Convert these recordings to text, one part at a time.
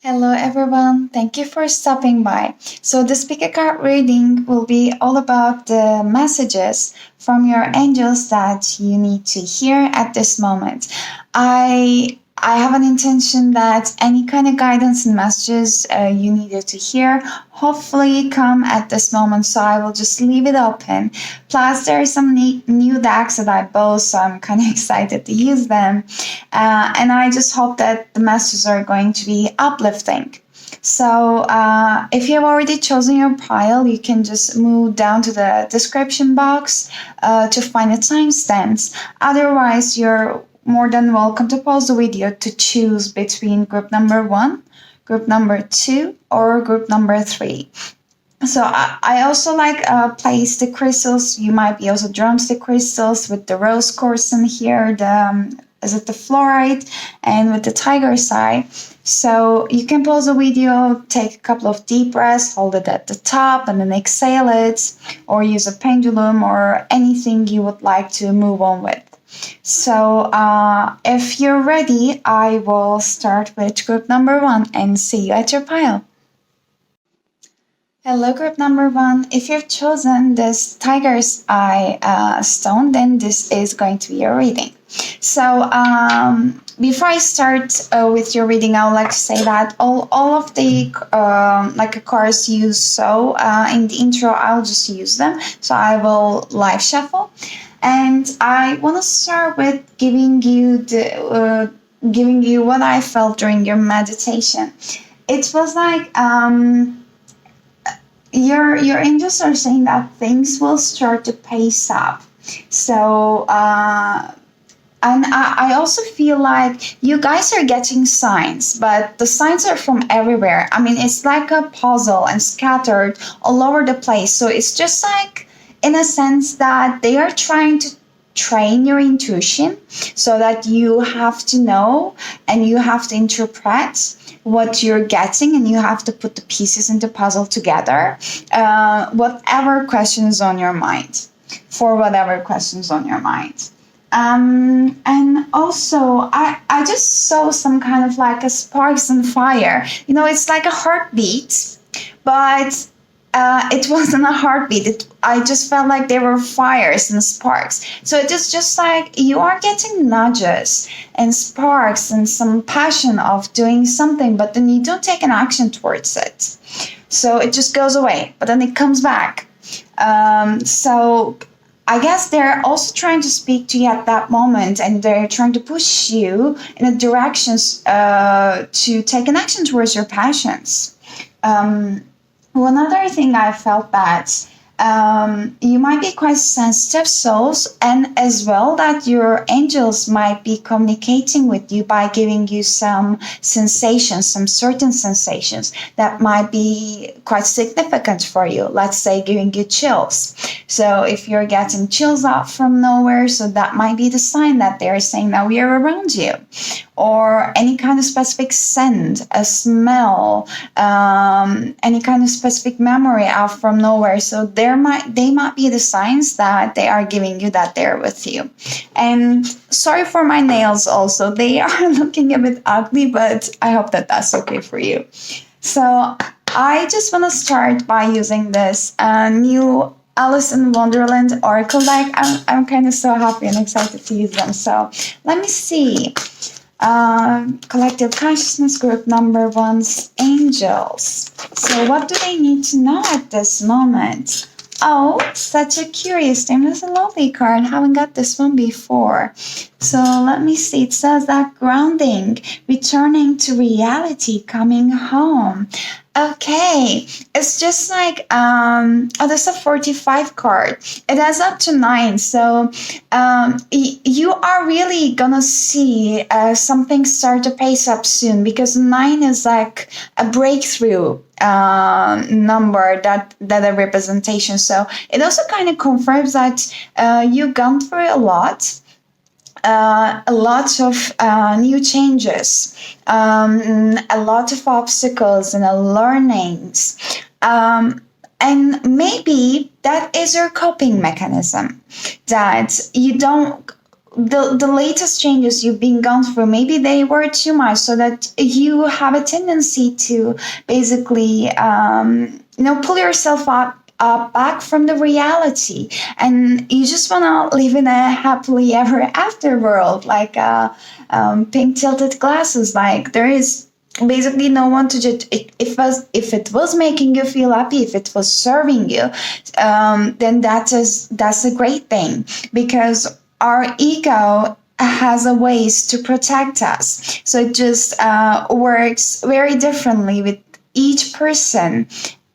Hello everyone, thank you for stopping by. So the speaker card reading will be all about the messages from your angels that you need to hear at this moment. I have an intention that any kind of guidance and messages you needed to hear hopefully come at this moment, so I will just leave it open. Plus there are some new decks that I bought, so I'm kind of excited to use them. And I just hope that the messages are going to be uplifting. So if you have already chosen your pile, you can just move down to the description box to find the timestamps. Otherwise, you're more than welcome to pause the video to choose between group number 1, group number 2, or group number 3. So I also place the crystals. You might be also drawn to the crystals with the rose quartz in here, the fluorite, and with the tiger's eye. So you can pause the video, take a couple of deep breaths, hold it at the top, and then exhale it, or use a pendulum or anything you would like to move on with. So if you're ready, I will start with group number 1 and see you at your pile. Hello, group number 1. If you've chosen this tiger's eye stone, then this is going to be your reading. So before I start with your reading, I would like to say that all of the cards you saw in the intro, I'll just use them. So I will live shuffle. And I want to start with giving you what I felt during your meditation. It was like your angels are saying that things will start to pace up. So and I also feel like you guys are getting signs, but the signs are from everywhere. I mean, it's like a puzzle and scattered all over the place. So it's just like, in a sense, that they are trying to train your intuition so that you have to know and you have to interpret what you're getting, and you have to put the pieces in the puzzle together. Whatever questions on your mind, for whatever questions on your mind. And also, I just saw some kind of like a sparks and fire. You know, it's like a heartbeat, but it wasn't a heartbeat. I just felt like there were fires and sparks. So it is just like you are getting nudges and sparks and some passion of doing something, but then you don't take an action towards it. So it just goes away, but then it comes back. So I guess they're also trying to speak to you at that moment, and they're trying to push you in a direction to take an action towards your passions. One other thing I felt that you might be quite sensitive souls, and as well that your angels might be communicating with you by giving you some sensations, some certain sensations that might be quite significant for you. Let's say giving you chills. So if you're getting chills out from nowhere, so that might be the sign that they're saying that we are around you. Or any kind of specific scent, a smell, any kind of specific memory out from nowhere. So they might be the signs that they are giving you that they're with you. And sorry for my nails also. They are looking a bit ugly, but I hope that that's okay for you. So I just want to start by using this new Alice in Wonderland Oracle deck. I'm kind of so happy and excited to use them. So let me see. Collective Consciousness Group number 1's angels. So what do they need to know at this moment? Oh, such a curious name. That's a lovely card. Haven't got this one before. So let me see. It says that grounding, returning to reality, coming home. Okay, it's just like, this is a 45 card. It has up to 9. So you are really gonna see something start to pace up soon, because 9 is like a breakthrough number, that a representation. So it also kind of confirms that you've gone through a lot of new changes, a lot of obstacles and learnings. And maybe that is your coping mechanism, that you don't the latest changes you've been gone through, maybe they were too much, so that you have a tendency to basically pull yourself up back from the reality, and you just want to live in a happily ever after world, like pink tilted glasses. Like there is basically no one to judge. If it was making you feel happy, if it was serving you, then that's a great thing, because our ego has a ways to protect us. So it just works very differently with each person,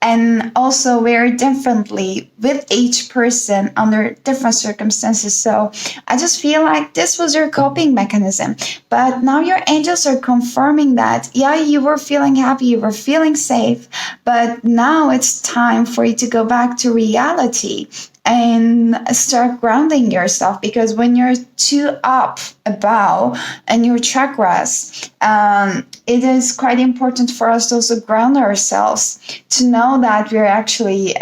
and also very differently with each person under different circumstances. So I just feel like this was your coping mechanism. But now your angels are confirming that, yeah, you were feeling happy, you were feeling safe, but now it's time for you to go back to reality and start grounding yourself, because when you're too up above and your chakras, it is quite important for us to also ground ourselves, to know that we're actually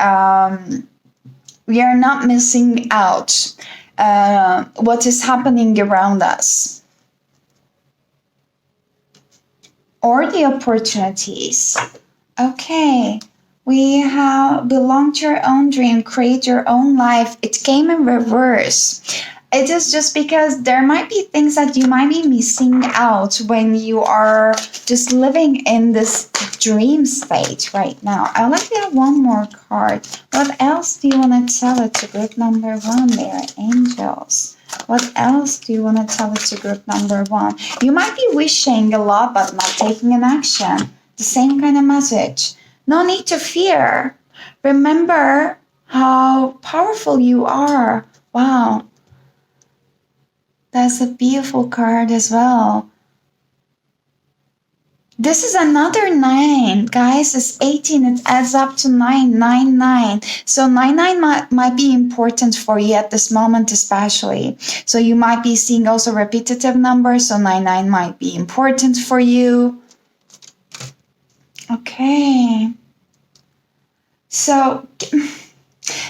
we are not missing out what is happening around us, or the opportunities. Okay. We have belong to your own dream, create your own life. It came in reverse. It is just because there might be things that you might be missing out when you are just living in this dream state right now. I'd like to get one more card. What else do you want to tell it to group number one there, angels? What else do you want to tell it to group number one? You might be wishing a lot but not taking an action. The same kind of message. No need to fear. Remember how powerful you are. Wow. That's a beautiful card as well. This is another 9. Guys, it's 18. It adds up to 9, 9, 9. So 9, 9 might be important for you at this moment especially. So you might be seeing also repetitive numbers. So 9, 9 might be important for you. Okay. So,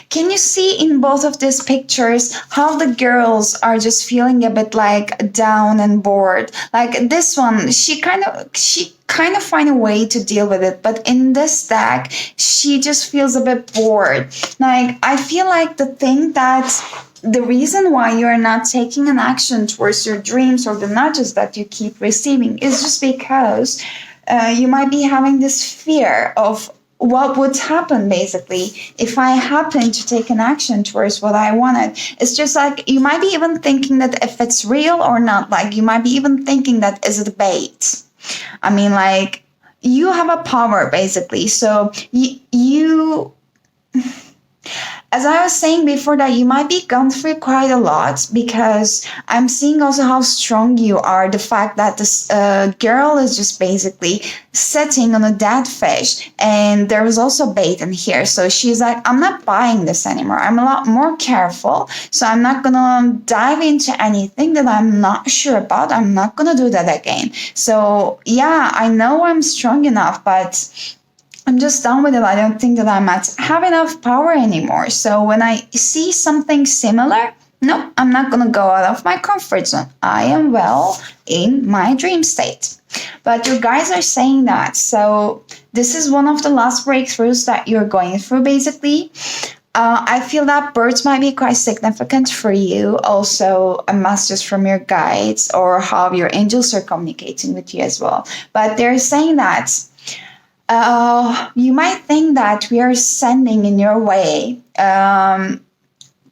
can you see in both of these pictures how the girls are just feeling a bit like down and bored? Like this one, she kind of find a way to deal with it, but in this deck, she just feels a bit bored. Like I feel like the reason why you're not taking an action towards your dreams or the nudges that you keep receiving is just because you might be having this fear of what would happen basically if I happen to take an action towards what I wanted. It's just like you might be even thinking that if it's real or not. Like you might be even thinking that is it bait? I mean, like you have a power basically. So you as I was saying before, that you might be gone through quite a lot, because I'm seeing also how strong you are. The fact that this girl is just basically sitting on a dead fish, and there was also bait in here. So she's like, I'm not buying this anymore. I'm a lot more careful. So I'm not going to dive into anything that I'm not sure about. I'm not going to do that again. So yeah, I know I'm strong enough, but I'm just done with it. I don't think that have enough power anymore. So when I see something similar, no, I'm not going to go out of my comfort zone. I am well in my dream state. But you guys are saying that. So this is one of the last breakthroughs that you're going through, basically. I feel that birds might be quite significant for you. Also, a message from your guides or how your angels are communicating with you as well. But they're saying that you might think that we are sending in your way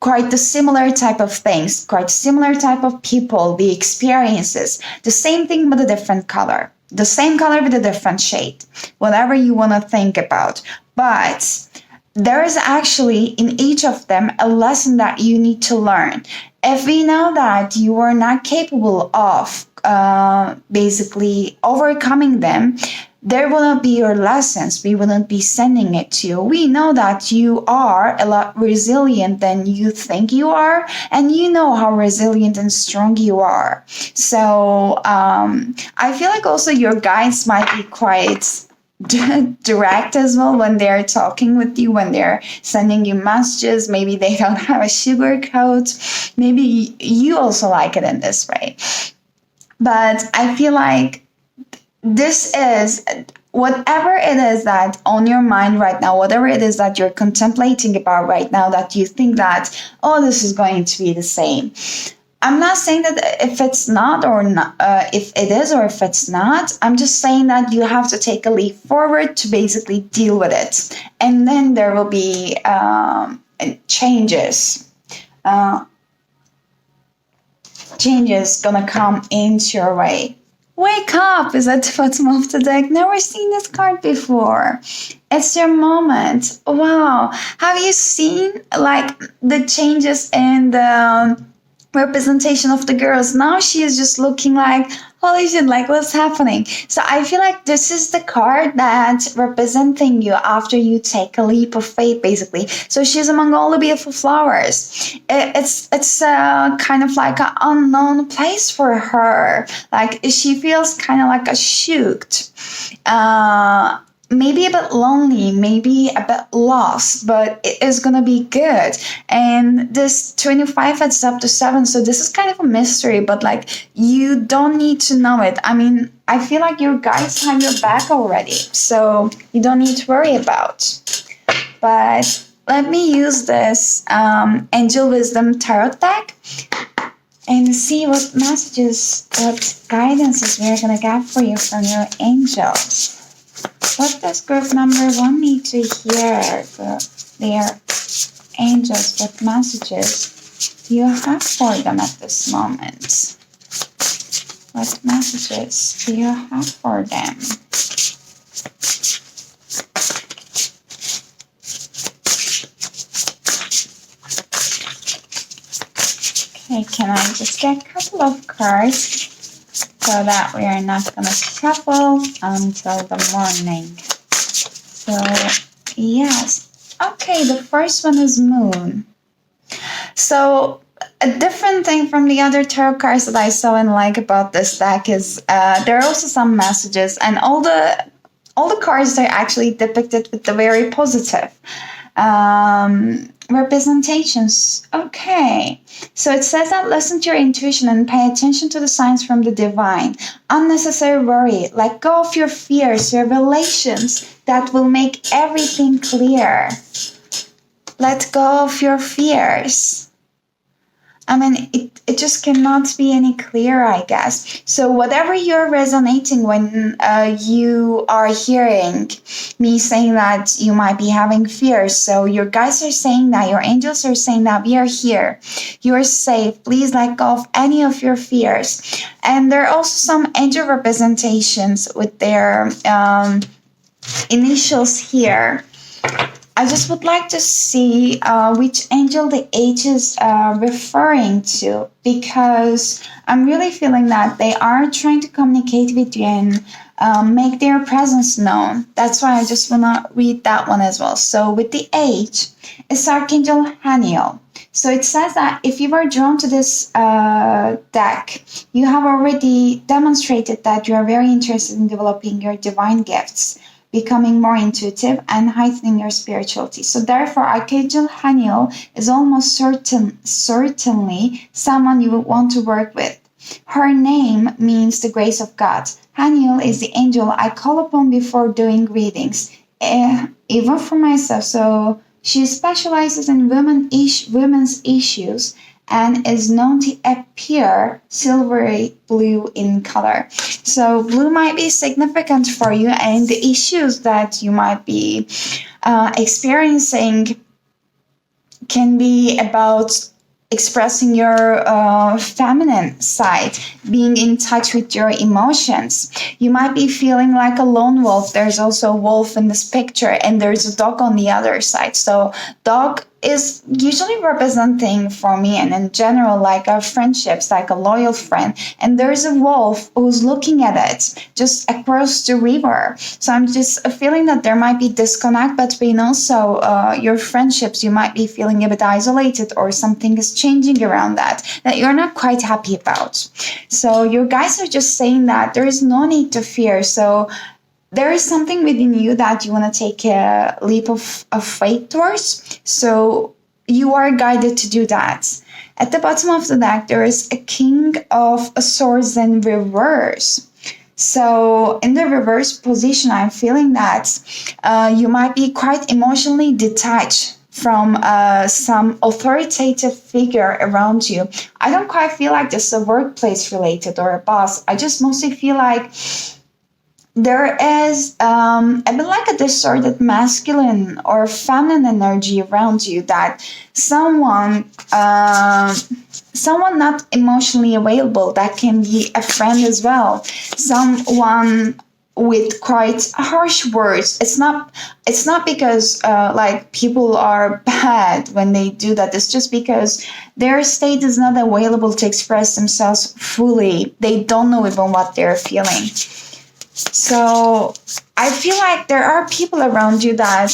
quite the similar type of things, quite similar type of people, the experiences, the same thing but a different color, the same color with a different shade, whatever you want to think about. But there is actually in each of them a lesson that you need to learn. If we know that you are not capable of basically overcoming them, there wouldn't be your lessons. We wouldn't be sending it to you. We know that you are a lot resilient than you think you are, and you know how resilient and strong you are. So I feel like also your guides might be quite direct as well when they're talking with you, when they're sending you messages. Maybe they don't have a sugar coat. Maybe you also like it in this way. But I feel like this is whatever it is that on your mind right now, whatever it is that you're contemplating about right now, that you think that, oh, this is going to be the same. I'm not saying that if it's not or not, if it is or if it's not. I'm just saying that you have to take a leap forward to basically deal with it, and then there will be changes. Changes gonna come into your way. Wake up is at the bottom of the deck. Never seen this card before. It's your moment. Wow. Have you seen like the changes in the representation of the girls? Now she is just looking like, holy shit, like what's happening? So I feel like this is the card that's representing you after you take a leap of faith, basically. So she's among all the beautiful flowers. It's kind of like an unknown place for her. Like she feels kind of like a shooked. Maybe a bit lonely, maybe a bit lost, but it is going to be good. And this 25 adds up to 7, so this is kind of a mystery, but like you don't need to know it. I mean, I feel like your guides have your back already, so you don't need to worry about. But let me use this Angel Wisdom Tarot deck and see what messages, what guidances we're going to get for you from your angels. What does group number 1 need to hear for their angels? What messages do you have for them at this moment? What messages do you have for them? Okay, can I just get a couple of cards so that we are not going to shuffle until the morning? So, yes. Okay, the first one is Moon. So, a different thing from the other tarot cards that I saw and like about this deck is there are also some messages, and all the cards are actually depicted with the very positive representations. Okay, so it says that listen to your intuition and pay attention to the signs from the divine. Unnecessary worry, let go of your fears, revelations that will make everything clear. Let go of your fears. I mean, it just cannot be any clearer, I guess. So whatever you're resonating when you are hearing me saying that you might be having fears. So your guides are saying that, your angels are saying that we are here. You are safe. Please let go of any of your fears. And there are also some angel representations with their initials here. I just would like to see which angel the H is referring to, because I'm really feeling that they are trying to communicate with you and make their presence known. That's why I just want to read that one as well. So with the H, it's Archangel Haniel. So it says that if you were drawn to this deck, you have already demonstrated that you are very interested in developing your divine gifts, becoming more intuitive, and heightening your spirituality. So therefore, Archangel Haniel is almost certainly someone you would want to work with. Her name means the grace of God. Haniel is the angel I call upon before doing readings, even for myself. So she specializes in women's issues and is known to appear silvery blue in color. So blue might be significant for you, and the issues that you might be experiencing can be about expressing your feminine side, being in touch with your emotions. You might be feeling like a lone wolf. There's also a wolf in this picture, and there's a dog on the other side. So dog is usually representing for me, and in general, like our friendships, like a loyal friend. And there's a wolf who's looking at it just across the river. So I'm just feeling that there might be disconnect between also your friendships. You might be feeling a bit isolated, or something is changing around that you're not quite happy about. So your guides are just saying that there is no need to fear. So there is something within you that you want to take a leap of faith towards. So you are guided to do that. At the bottom of the deck, there is a King of Swords in reverse. So in the reverse position, I'm feeling that you might be quite emotionally detached from some authoritative figure around you. I don't quite feel like this is a workplace related or a boss. I just mostly feel like there is a bit like a distorted masculine or feminine energy around you, that someone not emotionally available, that can be a friend as well, someone with quite harsh words. It's not because like people are bad when they do that. It's just because their state is not available to express themselves fully. They don't know even what they're feeling. So I feel like there are people around you that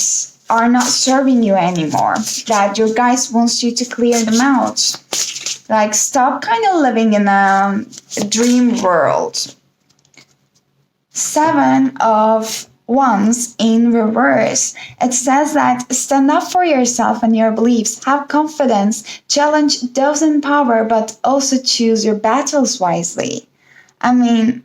are not serving you anymore, that your guys wants you to clear them out. Like, stop kind of living in a dream world. 7 of Wands in reverse. It says that stand up for yourself and your beliefs, have confidence, challenge those in power, but also choose your battles wisely. I mean,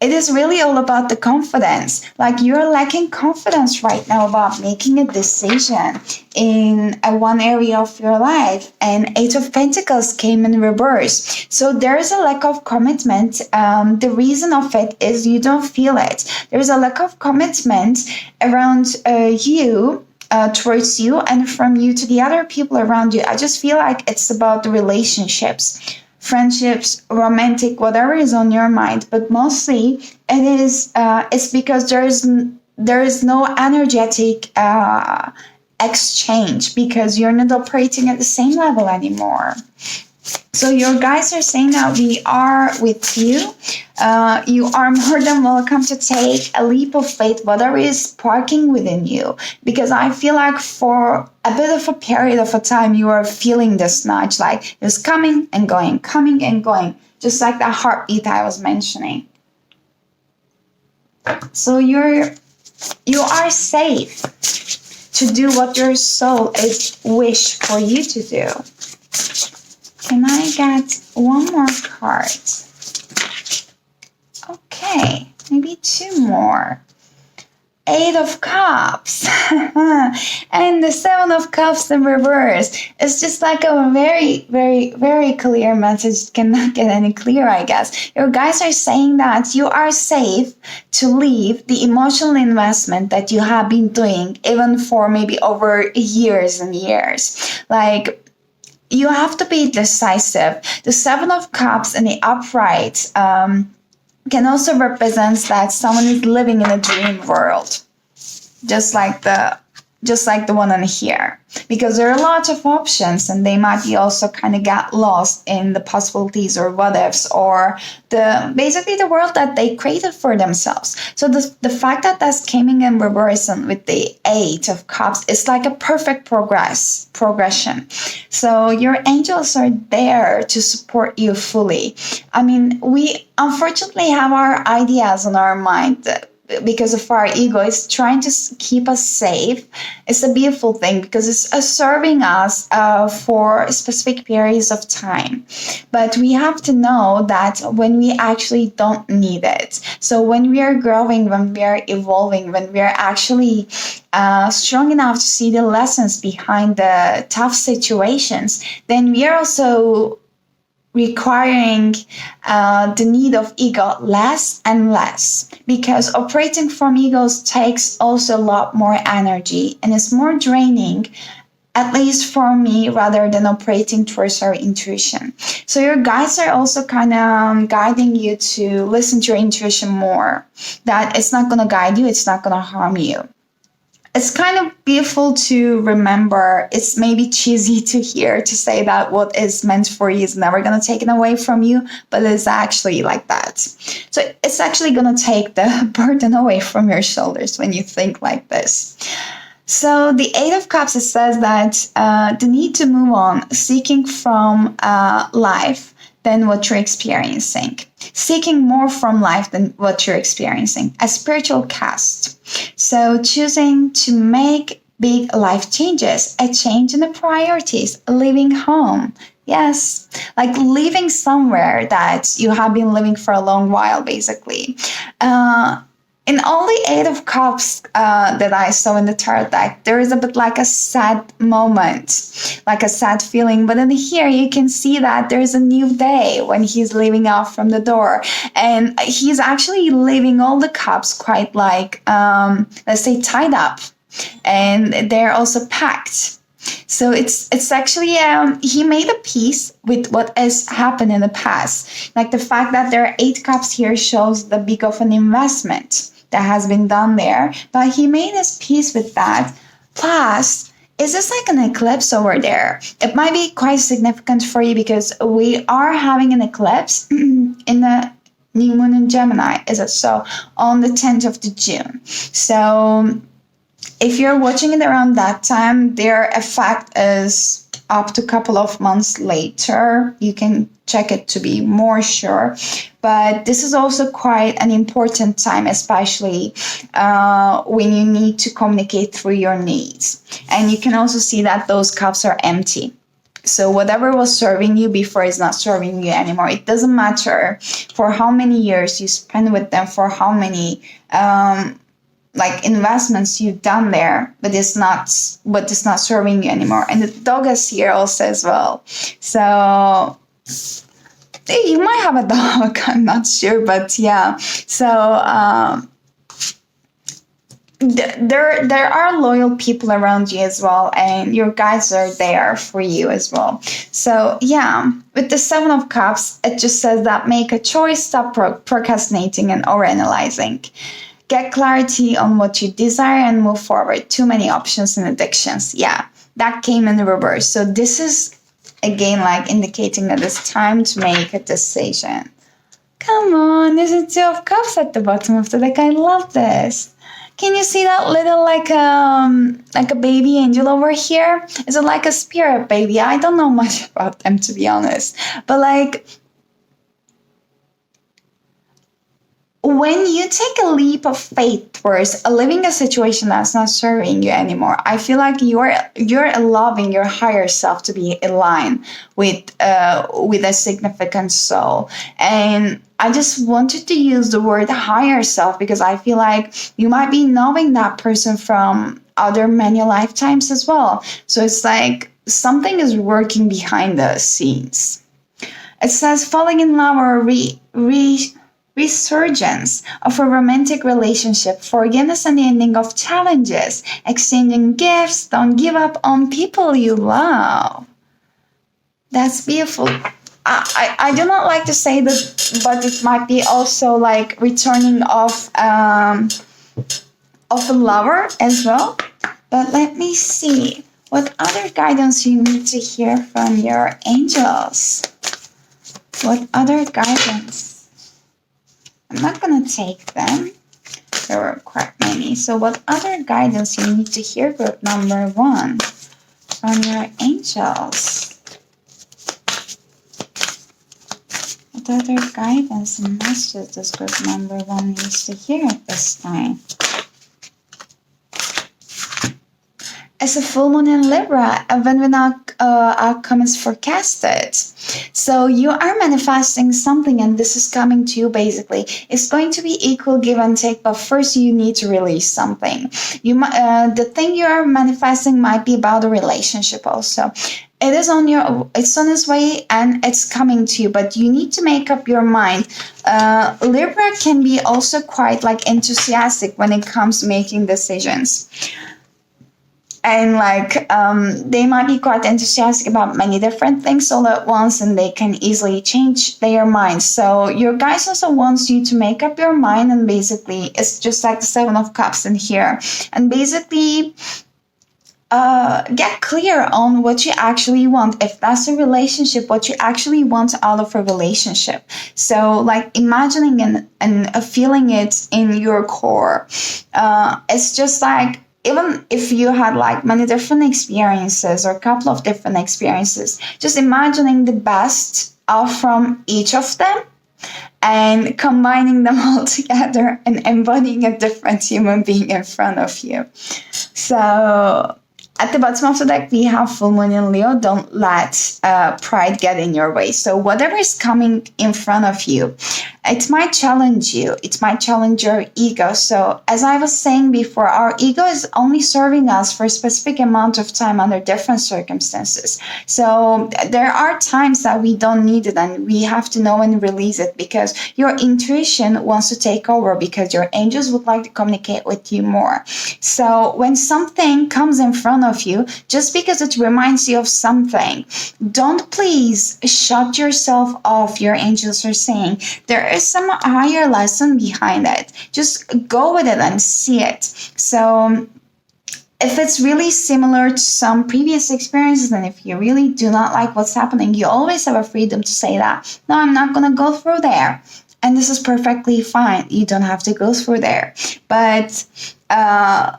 it is really all about the confidence. Like, you're lacking confidence right now about making a decision in one area of your life. And 8 of Pentacles came in reverse. So there is a lack of commitment. The reason of it is you don't feel it. There's a lack of commitment around you. Towards you, and from you to the other people around you. I just feel like it's about the relationships, friendships, romantic, whatever is on your mind. But mostly it is it's because there is no energetic exchange, because you're not operating at the same level anymore. So your guys are saying that we are with you. You are more than welcome to take a leap of faith, whatever is sparking within you. Because I feel like for a bit of a period of a time, you are feeling this nudge, like it's coming and going, just like that heartbeat I was mentioning. So you are safe to do what your soul is wish for you to do. Can I get one more card? Okay, maybe 2 more. 8 of Cups and the 7 of Cups in reverse. It's just like a very, very, very clear message. Cannot get any clearer, I guess. Your guys are saying that you are safe to leave the emotional investment that you have been doing, even for maybe over years and years. Like, you have to be decisive. The 7 of Cups and the upright can also represent that someone is living in a dream world, just like the one on here, because there are lots of options, and they might be also kind of get lost in the possibilities or what ifs, or basically the world that they created for themselves. So the fact that that's coming in reverse and with the 8 of Cups is like a perfect progression. So your angels are there to support you fully. I mean, we unfortunately have our ideas on our mind because of our ego. It's trying to keep us safe. It's a beautiful thing because it's serving us for specific periods of time. But we have to know that when we actually don't need it. So when we are growing, when we are evolving, when we are actually strong enough to see the lessons behind the tough situations, then we are also requiring the need of ego less and less, because operating from egos takes also a lot more energy and is more draining, at least for me, rather than operating towards our intuition. So your guides are also kind of guiding you to listen to your intuition more, that it's not going to guide you, it's not going to harm you. It's kind of beautiful to remember. It's maybe cheesy to hear, to say that what is meant for you is never going to take it away from you, but it's actually like that. So it's actually going to take the burden away from your shoulders when you think like this. So the 8 of Cups, it says that the need to move on, seeking from life than what you're experiencing. seeking more from life than what you're experiencing, a spiritual cast. So choosing to make big life changes, a change in the priorities, leaving home. Yes, like living somewhere that you have been living for a long while, basically. In all the Eight of Cups that I saw in the tarot deck, there is a bit like a sad moment, like a sad feeling. But in here, you can see that there's a new day when he's leaving out from the door. And he's actually leaving all the cups quite like, let's say, tied up. And they're also packed. So it's actually he made a peace with what has happened in the past. Like the fact that there are 8 cups here shows the big of an investment that has been done there, but he made his peace with that. Plus, is this like an eclipse over there? It might be quite significant for you because we are having an eclipse in the new moon in Gemini. Is it so? On the 10th of June. So if you're watching it around that time, their effect is up to a couple of months later. You can check it to be more sure. But this is also quite an important time, especially when you need to communicate through your needs. And you can also see that those cups are empty. So whatever was serving you before is not serving you anymore. It doesn't matter for how many years you spend with them, for how many like investments you've done there, but it's not serving you anymore. And the dog is here also as well. So you might have a dog, I'm not sure, but yeah. So there are loyal people around you as well, and your guides are there for you as well. So yeah, with the 7 of Cups, it just says that make a choice, stop procrastinating and overanalyzing. Get clarity on what you desire and move forward. Too many options and addictions. Yeah, that came in reverse. So this is, again, like indicating that it's time to make a decision. Come on, there's a 2 of Cups at the bottom of the deck. I love this. Can you see that little like a baby angel over here? Is it like a spirit baby? I don't know much about them, to be honest. But like, when you take a leap of faith towards living a situation that's not serving you anymore, I feel like you're allowing your higher self to be in line with a significant soul. And I just wanted to use the word higher self because I feel like you might be knowing that person from other many lifetimes as well. So it's like something is working behind the scenes. It says falling in love or resurgence of a romantic relationship, forgiveness and the ending of challenges, exchanging gifts, don't give up on people you love. That's beautiful. I do not like to say that, but it might be also like returning of a lover as well. But let me see what other guidance you need to hear from your angels. What other guidance? I'm not going to take them. There were quite many. So what other guidance you need to hear, group number 1, from your angels? What other guidance and messages does group number 1 needs to hear at this time? It's a full moon in Libra, even when outcome is forecasted. So you are manifesting something, and this is coming to you basically. It's going to be equal give and take, but first you need to release something. The thing you are manifesting might be about a relationship also. It's on its way and it's coming to you, but you need to make up your mind. Libra can be also quite like enthusiastic when it comes to making decisions. And like they might be quite enthusiastic about many different things all at once, and they can easily change their minds. So your guys also wants you to make up your mind, and basically it's just like the 7 of Cups in here. And basically get clear on what you actually want. If that's a relationship, what you actually want out of a relationship. So like imagining and feeling it in your core. It's just like, even if you had like many different experiences or a couple of different experiences, just imagining the best out from each of them and combining them all together and embodying a different human being in front of you. So at the bottom of the deck, we have full moon in Leo. Don't let pride get in your way. So whatever is coming in front of you, it might challenge you. It might challenge your ego. So as I was saying before, our ego is only serving us for a specific amount of time under different circumstances. So there are times that we don't need it and we have to know when to release it, because your intuition wants to take over, because your angels would like to communicate with you more. So when something comes in front of you, just because it reminds you of something, don't please shut yourself off. Your angels are saying there is some higher lesson behind it. Just go with it and see it. So if it's really similar to some previous experiences, and if you really do not like what's happening, you always have a freedom to say that, no, I'm not going to go through there. And this is perfectly fine. You don't have to go through there. But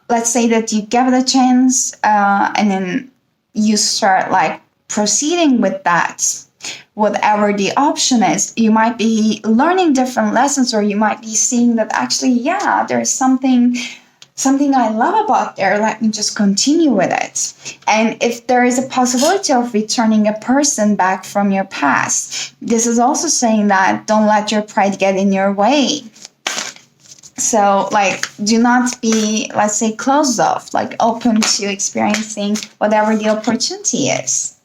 let's say that you give it a chance and then you start like proceeding with that. Whatever the option is, you might be learning different lessons, or you might be seeing that actually, yeah, there's something I love about there. Let me just continue with it. And if there is a possibility of returning a person back from your past, this is also saying that don't let your pride get in your way. So, like, do not be, let's say, closed off, like open to experiencing whatever the opportunity is.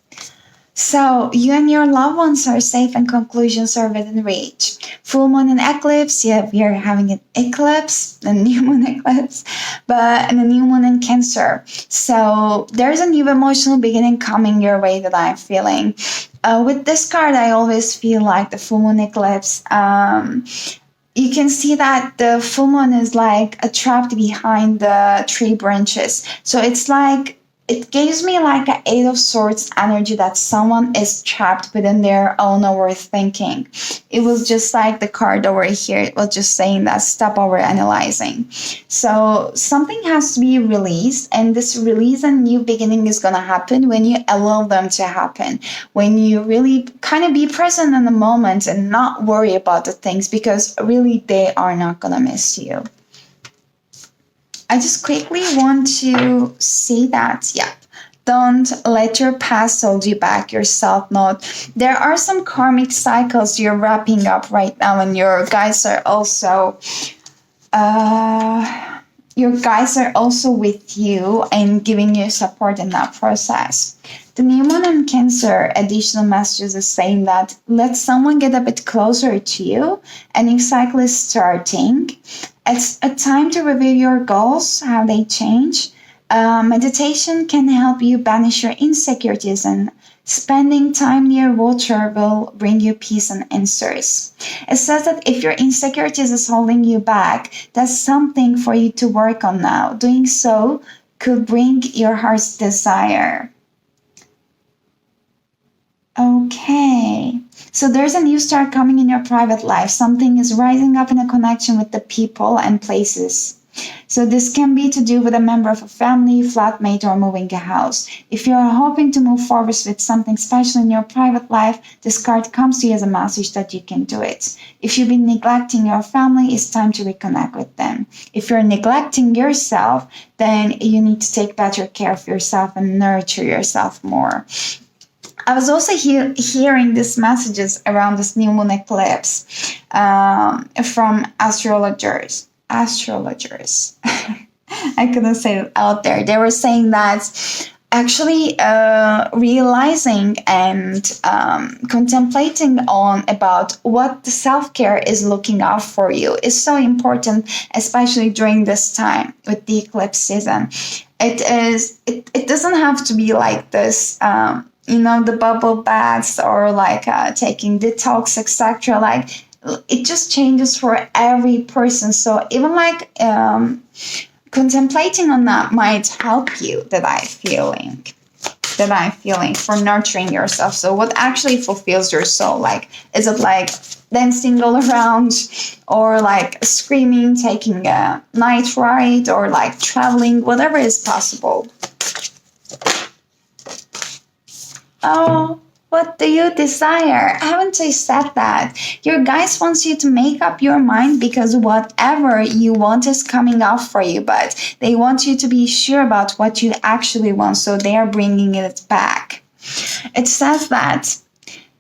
So, you and your loved ones are safe and conclusions are within reach. Full moon and eclipse, yeah, we are having an eclipse, a new moon eclipse, and a new moon in Cancer. So, there's a new emotional beginning coming your way that I'm feeling. With this card, I always feel like the full moon eclipse, you can see that the full moon is like trapped behind the tree branches. So it's like, it gives me like an Eight of Swords energy that someone is trapped within their own overthinking. It was just like the card over here. It was just saying that stop over analyzing. So something has to be released, and this release and new beginning is going to happen when you allow them to happen. When you really kind of be present in the moment and not worry about the things, because really they are not going to miss you. I just quickly want to say that, yeah, don't let your past hold you back, your self-note. There are some karmic cycles you're wrapping up right now, and your guides are also with you and giving you support in that process. The new moon in Cancer additional messages is saying that let someone get a bit closer to you. A new cycle is starting. It's a time to review your goals, how they change. Meditation can help you banish your insecurities, and spending time near water will bring you peace and answers. It says that if your insecurities is holding you back, that's something for you to work on now. Doing so could bring your heart's desire. Okay, so there's a new start coming in your private life. Something is rising up in a connection with the people and places. So this can be to do with a member of a family, flatmate, or moving a house. If you're hoping to move forward with something special in your private life, this card comes to you as a message that you can do it. If you've been neglecting your family, it's time to reconnect with them. If you're neglecting yourself, then you need to take better care of yourself and nurture yourself more. I was also hearing these messages around this new moon eclipse from astrologers. I couldn't say it out there. They were saying that actually realizing and contemplating on about what the self-care is looking out for you is so important, especially during this time with the eclipse season. It doesn't have to be like this the bubble baths or like taking detox, etc. Like it just changes for every person. So even like contemplating on that might help you. That I'm feeling for nurturing yourself. So what actually fulfills your soul? Like, is it like dancing all around, or like screaming, taking a night ride, or like traveling? Whatever is possible. Oh, What do you desire? Haven't I said that? Your guys wants you to make up your mind because whatever you want is coming up for you, but they want you to be sure about what you actually want, so they are bringing it back. It says that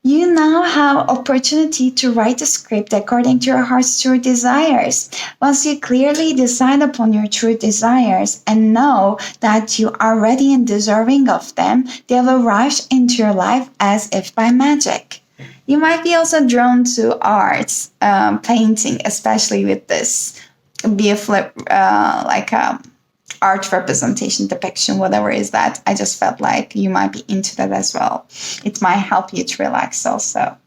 you now have opportunity to write a script according to your heart's true desires. Once you clearly decide upon your true desires and know that you are ready and deserving of them, they will rush into your life as if by magic. You might be also drawn to arts, painting, especially with this. Be a flip, like a art representation, depiction, whatever is that. I just felt like you might be into that as well. It might help you to relax also.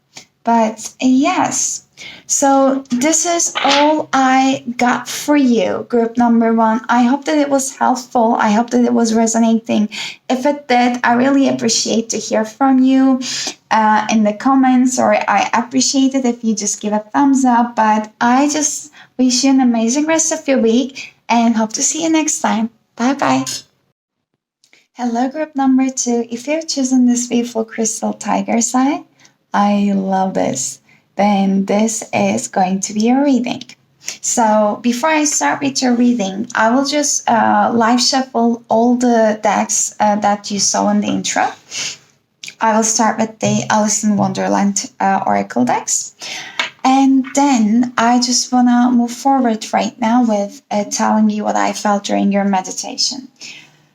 But yes, so this is all I got for you, group number 1. I hope that it was helpful. I hope that it was resonating. If it did, I really appreciate to hear from you in the comments, or I appreciate it if you just give a thumbs up. But I just wish you an amazing rest of your week and hope to see you next time. Bye-bye. Hello, group number 2. If you've chosen this beautiful crystal tiger sign, I love this, then this is going to be your reading. So before I start with your reading, I will just live shuffle all the decks that you saw in the intro. I will start with the Alice in Wonderland Oracle decks. And then I just want to move forward right now with telling you what I felt during your meditation.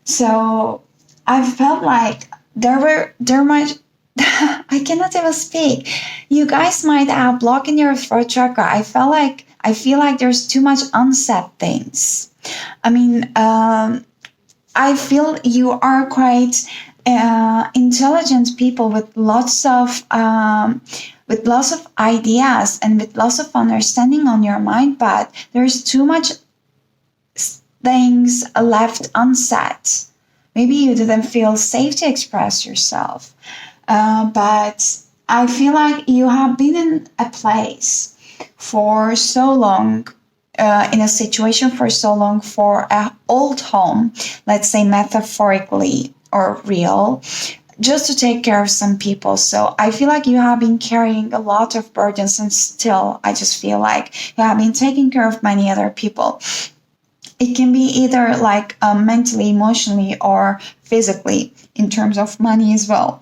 So I felt like there might, I cannot even speak. You guys might have block in your throat chakra. I feel like there's too much unsaid things. I mean, I feel you are quite intelligent people with lots of ideas and with lots of understanding on your mind, but there's too much things left unsaid. Maybe you didn't feel safe to express yourself, but I feel like you have been in a place for so long, in a situation for so long, for an old home, let's say metaphorically or real, just to take care of some people. So I feel like you have been carrying a lot of burdens, and still I just feel like you have been taking care of many other people. It can be either like mentally, emotionally, or physically, in terms of money as well.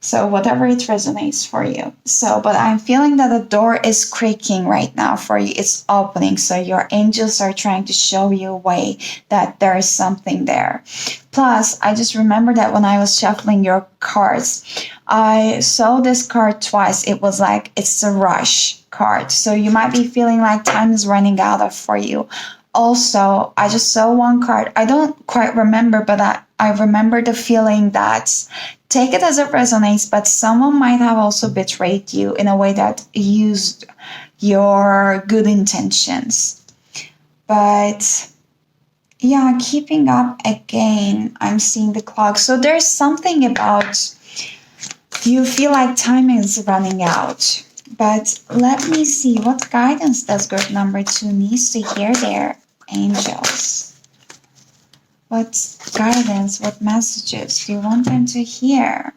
So whatever it resonates for you. So, but I'm feeling that the door is creaking right now for you. It's opening. So your angels are trying to show you a way that there is something there. Plus, I just remember that when I was shuffling your cards, I saw this card twice. It was like, it's a rush card. So you might be feeling like time is running out for you. Also, I just saw one card. I don't quite remember, but I remember the feeling that, take it as it resonates, but someone might have also betrayed you in a way that used your good intentions. But yeah, keeping up again, I'm seeing the clock. So there's something about you feel like time is running out. But let me see, what guidance does group number 2 needs to hear their angels? What guidance, what messages do you want them to hear?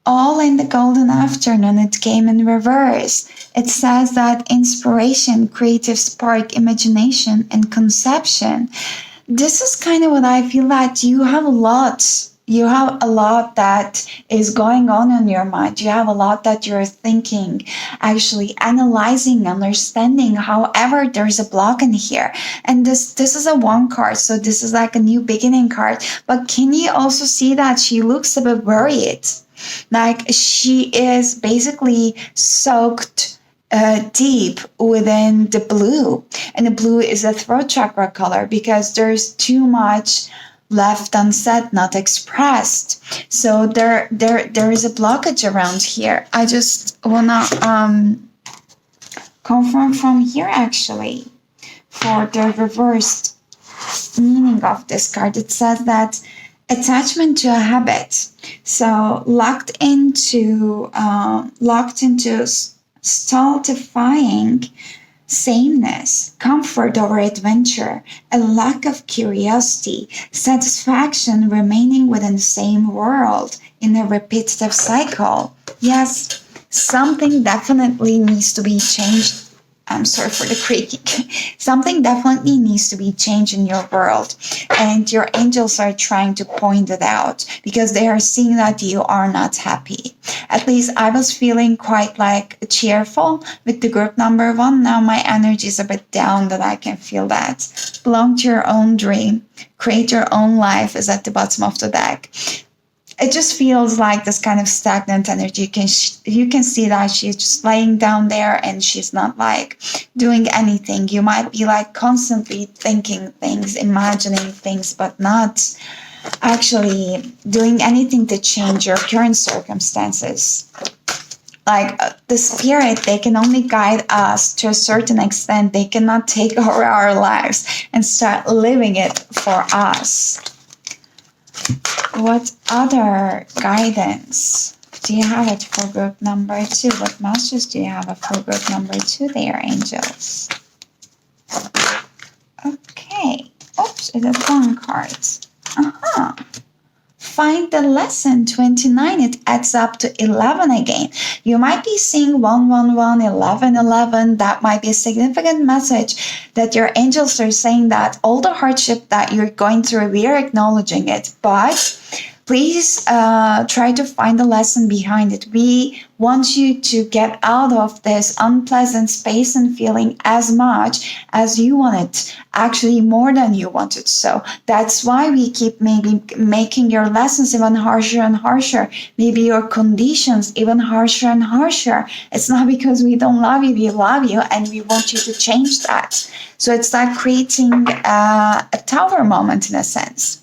All in the golden afternoon, it came in reverse. It says that inspiration, creative spark, imagination, and conception. This is kind of what I feel that you have a lot. You have a lot that is going on in your mind. You have a lot that you're thinking, actually analyzing, understanding. However, there's a block in here. And this is a 1 card. So this is like a new beginning card. But can you also see that she looks a bit worried? Like she is basically soaked deep within the blue. And the blue is a throat chakra color because there's too much left unsaid, not expressed. So there is a blockage around here. I just wanna confirm from here actually for the reversed meaning of this card. It says that attachment to a habit. So locked into stultifying sameness, comfort over adventure, a lack of curiosity, satisfaction remaining within the same world, in a repetitive cycle. Yes, something definitely needs to be changed. I'm sorry for the creaking. Something definitely needs to be changed in your world. And your angels are trying to point it out because they are seeing that you are not happy. At least I was feeling quite like cheerful with the group number 1. Now my energy is a bit down, that I can feel that. Belong to your own dream. Create your own life is at the bottom of the deck. It just feels like this kind of stagnant energy. You can see that she's just laying down there and she's not like doing anything. You might be like constantly thinking things, imagining things, but not actually doing anything to change your current circumstances. Like the spirit, they can only guide us to a certain extent. They cannot take over our lives and start living it for us. What other guidance do you have it for group number 2? What messages do you have for group number 2 there, angels? Okay. Oops, it is 1 card. Find the lesson 29. It adds up to 11 again. You might be seeing 111, 1111. That might be a significant message that your angels are saying that all the hardship that you're going through, we are acknowledging it. But please try to find the lesson behind it. We want you to get out of this unpleasant space and feeling as much as you want it, actually more than you want it. So that's why we keep maybe making your lessons even harsher and harsher, maybe your conditions even harsher and harsher. It's not because we don't love you, we love you and we want you to change that. So it's like creating a tower moment in a sense.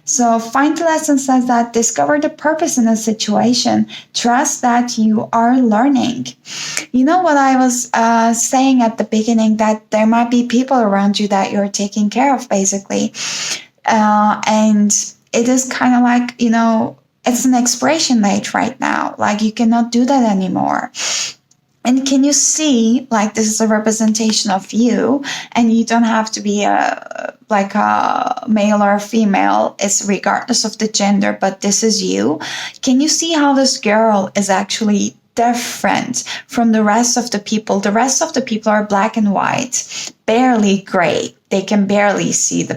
So find the lesson says that discover the purpose in a situation. Trust that you are learning. You know what I was saying at the beginning, that there might be people around you that you're taking care of, basically. And it is kind of like, it's an expiration date right now. Like you cannot do that anymore. And can you see, like, this is a representation of you, and you don't have to be a male or a female. It's regardless of the gender, but this is you. Can you see how this girl is actually different from the rest of the people? The rest of the people are black and white, barely gray. They can barely see the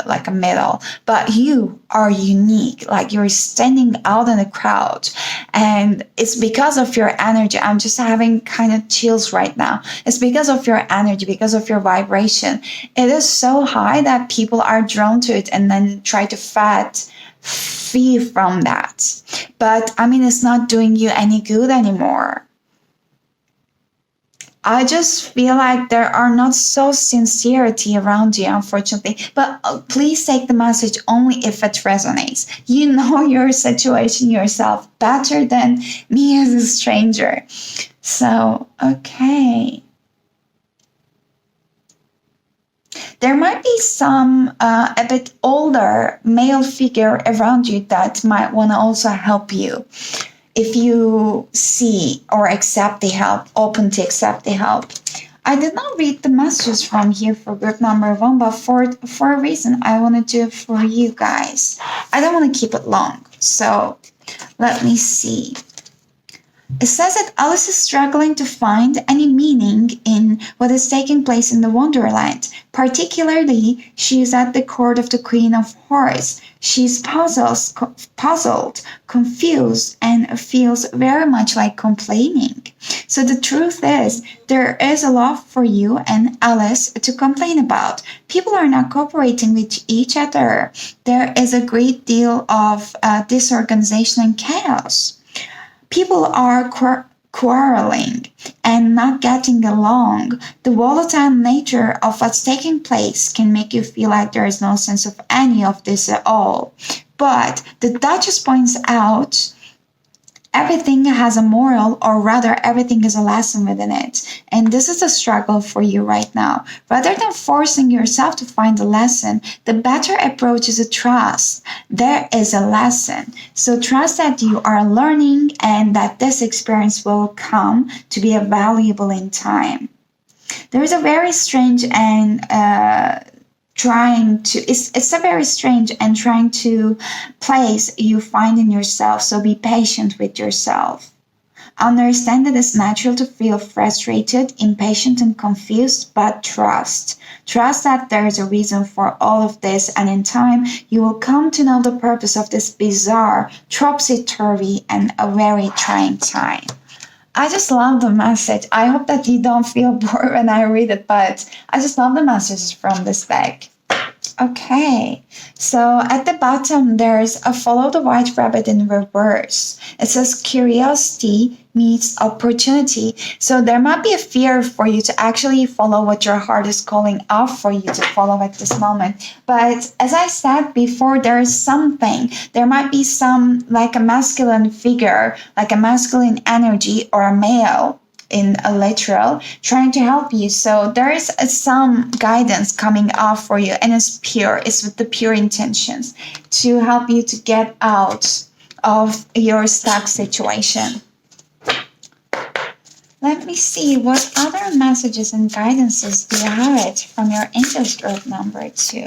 like a middle, but you are unique. Like you're standing out in the crowd, and it's because of your energy. I'm just having kind of chills right now. It's because of your energy, because of your vibration. It is so high that people are drawn to it and then try to fee from that. But I mean, it's not doing you any good anymore. I just feel like there are not so sincerity around you, unfortunately. But please take the message only if it resonates. You know your situation yourself better than me as a stranger. So, okay. There might be some a bit older male figure around you that might want to also help you. If you see or accept the help, open to accept the help. I did not read the messages from here for group number 1, but for a reason, I want to do it for you guys. I don't want to keep it long, so let me see. It says that Alice is struggling to find any meaning in what is taking place in the Wonderland. Particularly, she is at the court of the Queen of Hearts. She's puzzled, confused, and feels very much like complaining. So the truth is, there is a lot for you and Alice to complain about. People are not cooperating with each other. There is a great deal of disorganization and chaos. People are quarreling and not getting along. The volatile nature of what's taking place can make you feel like there is no sense of any of this at all. But the Duchess points out everything has a moral, or rather everything is a lesson within it. And this is a struggle for you right now. Rather than forcing yourself to find a lesson, the better approach is a trust. There is a lesson. So trust that you are learning and that this experience will come to be valuable in time. There is a very strange and trying to, it's a very strange and trying to place you find in yourself. So be patient with yourself. Understand that it's natural to feel frustrated, impatient, and confused, but trust. Trust that there is a reason for all of this, and in time, you will come to know the purpose of this bizarre, topsy-turvy, and a very trying time. I just love the message. I hope that you don't feel bored when I read it, but I just love the messages from this deck. Okay, so at the bottom there's a follow the white rabbit in reverse. It says curiosity meets opportunity. So there might be a fear for you to actually follow what your heart is calling out for you to follow at this moment. But as I said before, there is something. There might be some like a masculine figure, like a masculine energy or a male in a literal trying to help you. So there is some guidance coming off for you, and it's pure. It's with the pure intentions to help you to get out of your stuck situation. Let me see, what other messages and guidances do you have it from your angels group number 2?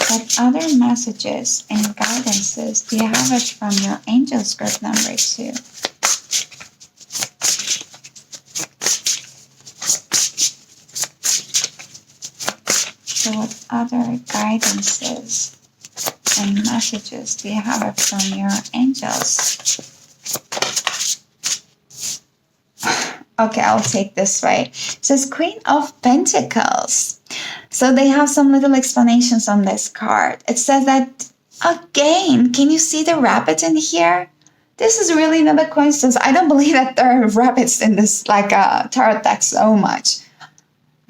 What other messages and guidances do you have it from your angels group number 2? So what other guidances and messages do you have it from your angels? Okay, I'll take this way. It says Queen of Pentacles. So they have some little explanations on this card. It says that, again, can you see the rabbit in here? This is really not a coincidence. I don't believe that there are rabbits in this tarot deck so much.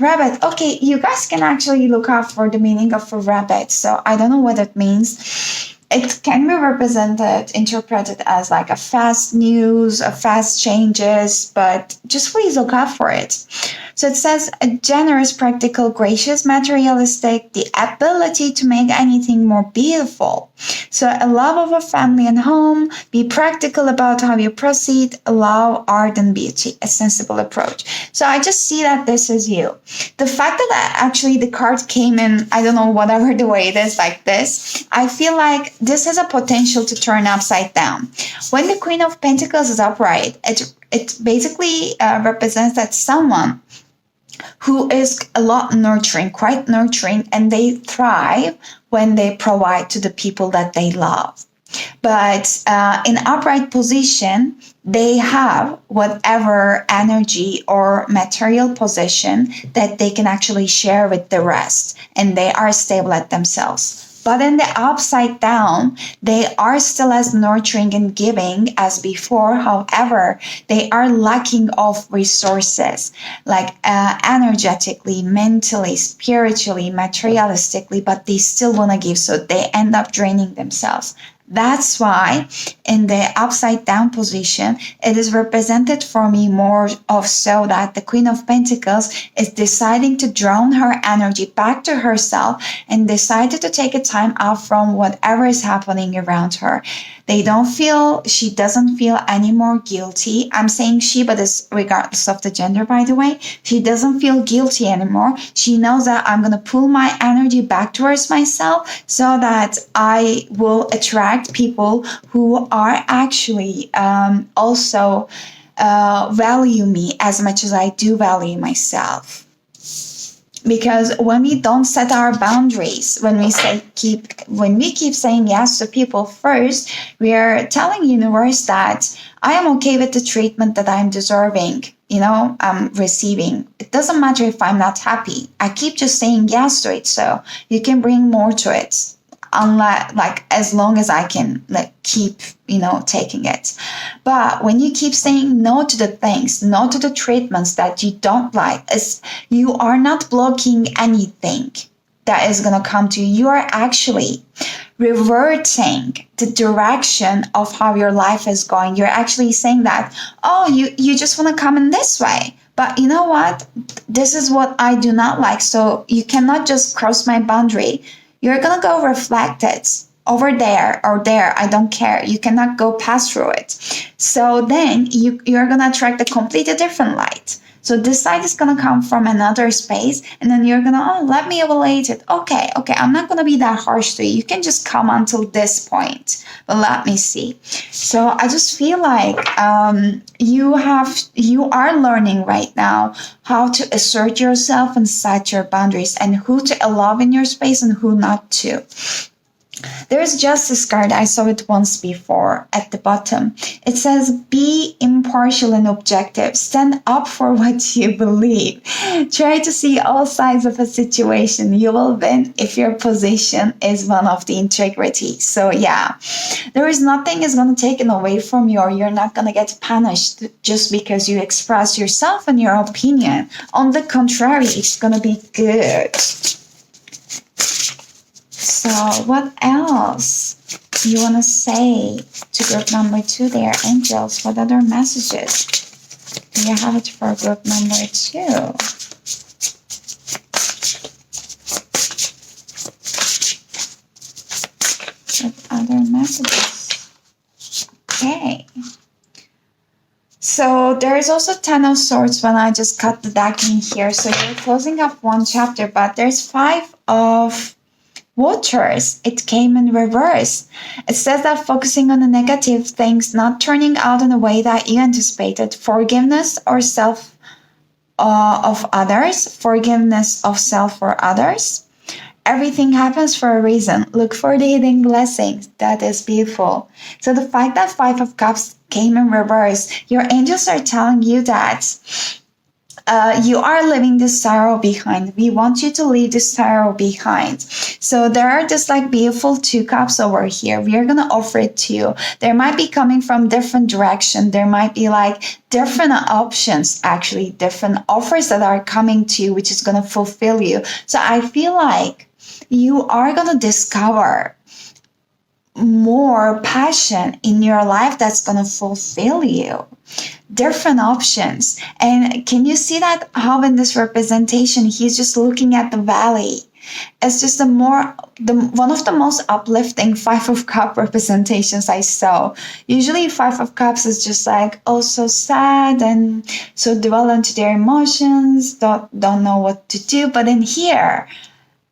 Rabbit. Okay, you guys can actually look out for the meaning of a rabbit. So I don't know what it means. It can be represented, interpreted as like a fast news, a fast changes, but just please look out for it. So it says a generous, practical, gracious, materialistic, the ability to make anything more beautiful. So a love of a family and home, be practical about how you proceed, allow art and beauty, a sensible approach. So I just see that this is you. The fact that actually the card came in, I don't know, whatever the way it is like this, I feel like this has a potential to turn upside down. When the Queen of Pentacles is upright, it basically represents that someone who is a lot nurturing, quite nurturing, and they thrive when they provide to the people that they love. But in upright position, they have whatever energy or material possession that they can actually share with the rest, and they are stable at themselves. But in the upside down, they are still as nurturing and giving as before. However, they are lacking of resources, like energetically, mentally, spiritually, materialistically, but they still want to give. So they end up draining themselves. That's why in the upside down position, it is represented for me more of so that the Queen of Pentacles is deciding to draw her energy back to herself and decided to take a time out from whatever is happening around her. She doesn't feel any more guilty. I'm saying she, but it's regardless of the gender, by the way. She doesn't feel guilty anymore. She knows that I'm going to pull my energy back towards myself so that I will attract people who are actually also value me as much as I do value myself. Because when we don't set our boundaries, when we keep saying yes to people first, we are telling universe that I am okay with the treatment that I'm deserving, I'm receiving. It doesn't matter if I'm not happy. I keep just saying yes to it, so you can bring more to it. As long as I can keep taking it. But when you keep saying no to the things, no to the treatments that you don't like, you are not blocking anything that is going to come to you. You are actually reverting the direction of how your life is going. You're actually saying that, you just want to come in this way. But you know what? This is what I do not like. So you cannot just cross my boundary. You're going to go reflect it over there or there. I don't care. You cannot go pass through it. So then you're going to attract a completely different light. So this side is going to come from another space, and then you're going to, oh, let me evaluate it. Okay, I'm not going to be that harsh to you. You can just come until this point, but let me see. So I just feel like you are learning right now how to assert yourself and set your boundaries, and who to allow in your space and who not to. There's Justice card. I saw it once before at the bottom. It says, be impartial and objective. Stand up for what you believe. Try to see all sides of a situation. You will win if your position is one of the integrity. So yeah, there is nothing is going to take it away from you, or you're not going to get punished just because you express yourself and your opinion. On the contrary, it's going to be good. So what else you want to say to group number 2 there, angels? What other messages do you have it for group number 2? What other messages? Okay. So there is also 10 of Swords when I just cut the deck in here. So you're closing up one chapter, but there's 5 of Waters. It came in reverse. It says that focusing on the negative things not turning out in a way that you anticipated. Forgiveness or self of others. Forgiveness of self or others. Everything happens for a reason. Look for the hidden blessings. That is beautiful. So the fact that 5 of Cups came in reverse, your angels are telling you that you are leaving this sorrow behind. We want you to leave this sorrow behind. So there are just like beautiful 2 cups over here. We are going to offer it to you. There might be coming from different direction. There might be like different options, actually different offers that are coming to you, which is going to fulfill you. So I feel like you are going to discover more passion in your life that's going to fulfill you. Different options. And can you see that how in this representation he's just looking at the valley? It's just one of the most uplifting 5 of Cups representations I saw. Usually 5 of Cups is just like, oh, so sad and so dwell into their emotions, don't know what to do. But in here,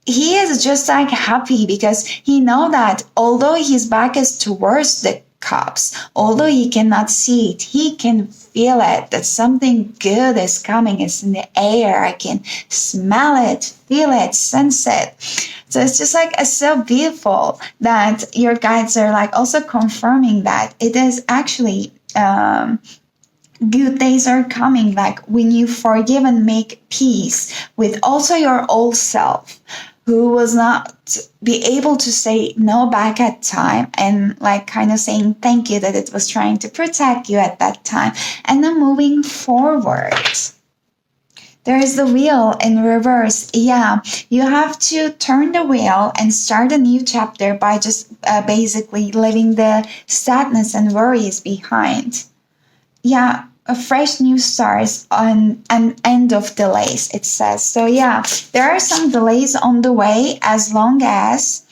he is just like happy because he know that although his back is towards the cups, although he cannot see it, he can feel it, that something good is coming. It's in the air. I can smell it, feel it, sense it. So it's just like, it's so beautiful that your guides are like also confirming that it is actually good days are coming, like when you forgive and make peace with also your old self, who was not be able to say no back at time, and like kind of saying thank you that it was trying to protect you at that time, and then moving forward. There is the wheel in reverse. Yeah, you have to turn the wheel and start a new chapter by just basically leaving the sadness and worries behind. Yeah, a fresh new starts on an end of delays, it says. So yeah, there are some delays on the way, as long as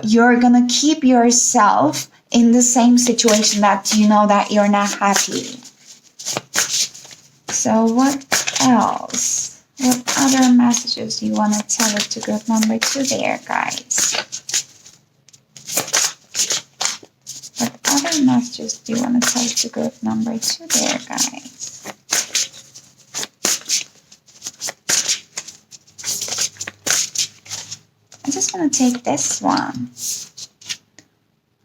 you're gonna keep yourself in the same situation that you know that you're not happy. So what else? What other messages do you want to tell it to group number 2 there, guys? What other messages do you want to tell to group number 2 there, guys? I just want to take this one.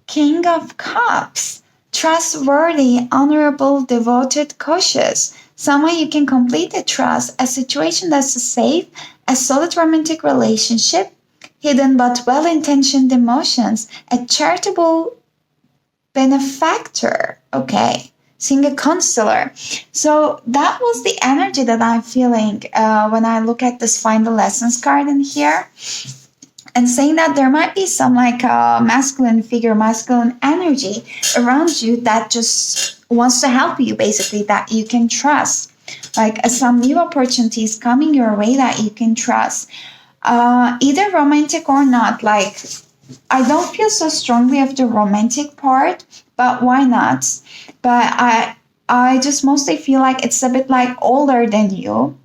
King of Cups. Trustworthy, honorable, devoted, cautious. Someone you can completely trust. A situation that's safe. A solid romantic relationship. Hidden but well-intentioned emotions. A charitable benefactor. Okay. Seeing a counselor. So that was the energy that I'm feeling when I look at this Find the Lessons card in here. And saying that there might be some like masculine figure, masculine energy around you that just wants to help you, basically, that you can trust. Like some new opportunities coming your way that you can trust. Either romantic or not. Like, I don't feel so strongly of the romantic part, but why not? But I just mostly feel like it's a bit like older than you,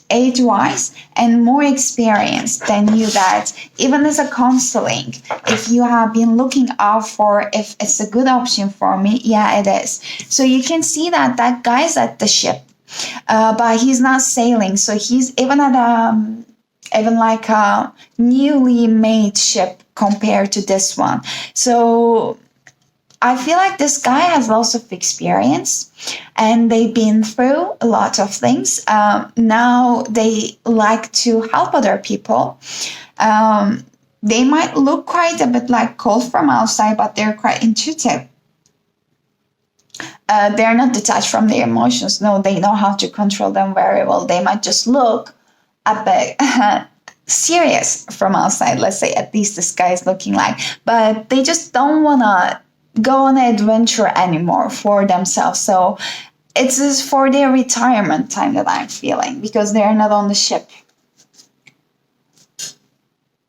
age-wise, and more experienced than you, that even as a counseling, if you have been looking out for if it's a good option for me, yeah, it is. So you can see that that guy's at the ship, but he's not sailing. So he's even at even like a newly made ship compared to this one. So I feel like this guy has lots of experience and they've been through a lot of things. Now they like to help other people. They might look quite a bit like cold from outside, but they're quite intuitive. They're not detached from their emotions. No, they know how to control them very well. They might just look a bit serious from outside, let's say, at least this guy is looking like, but they just don't want to go on an adventure anymore for themselves. So it's just for their retirement time that I'm feeling, because they're not on the ship.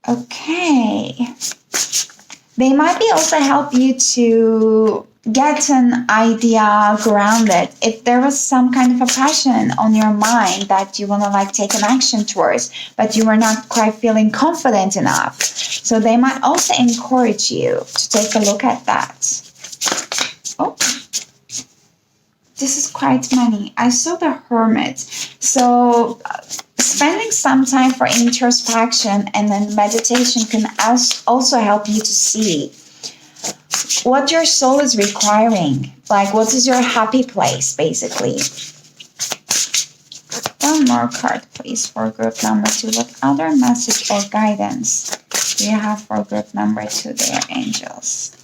Okay. They might be also help you to get an idea grounded. If there was some kind of a passion on your mind that you want to like take an action towards, but you were not quite feeling confident enough. So they might also encourage you to take a look at that. Oh, this is quite many. I saw the Hermit. So spending some time for introspection and then meditation can also help you to see what your soul is requiring. Like, what is your happy place, basically? One more card, please, for group number 2. What other message or guidance do you have for group number 2 there, angels?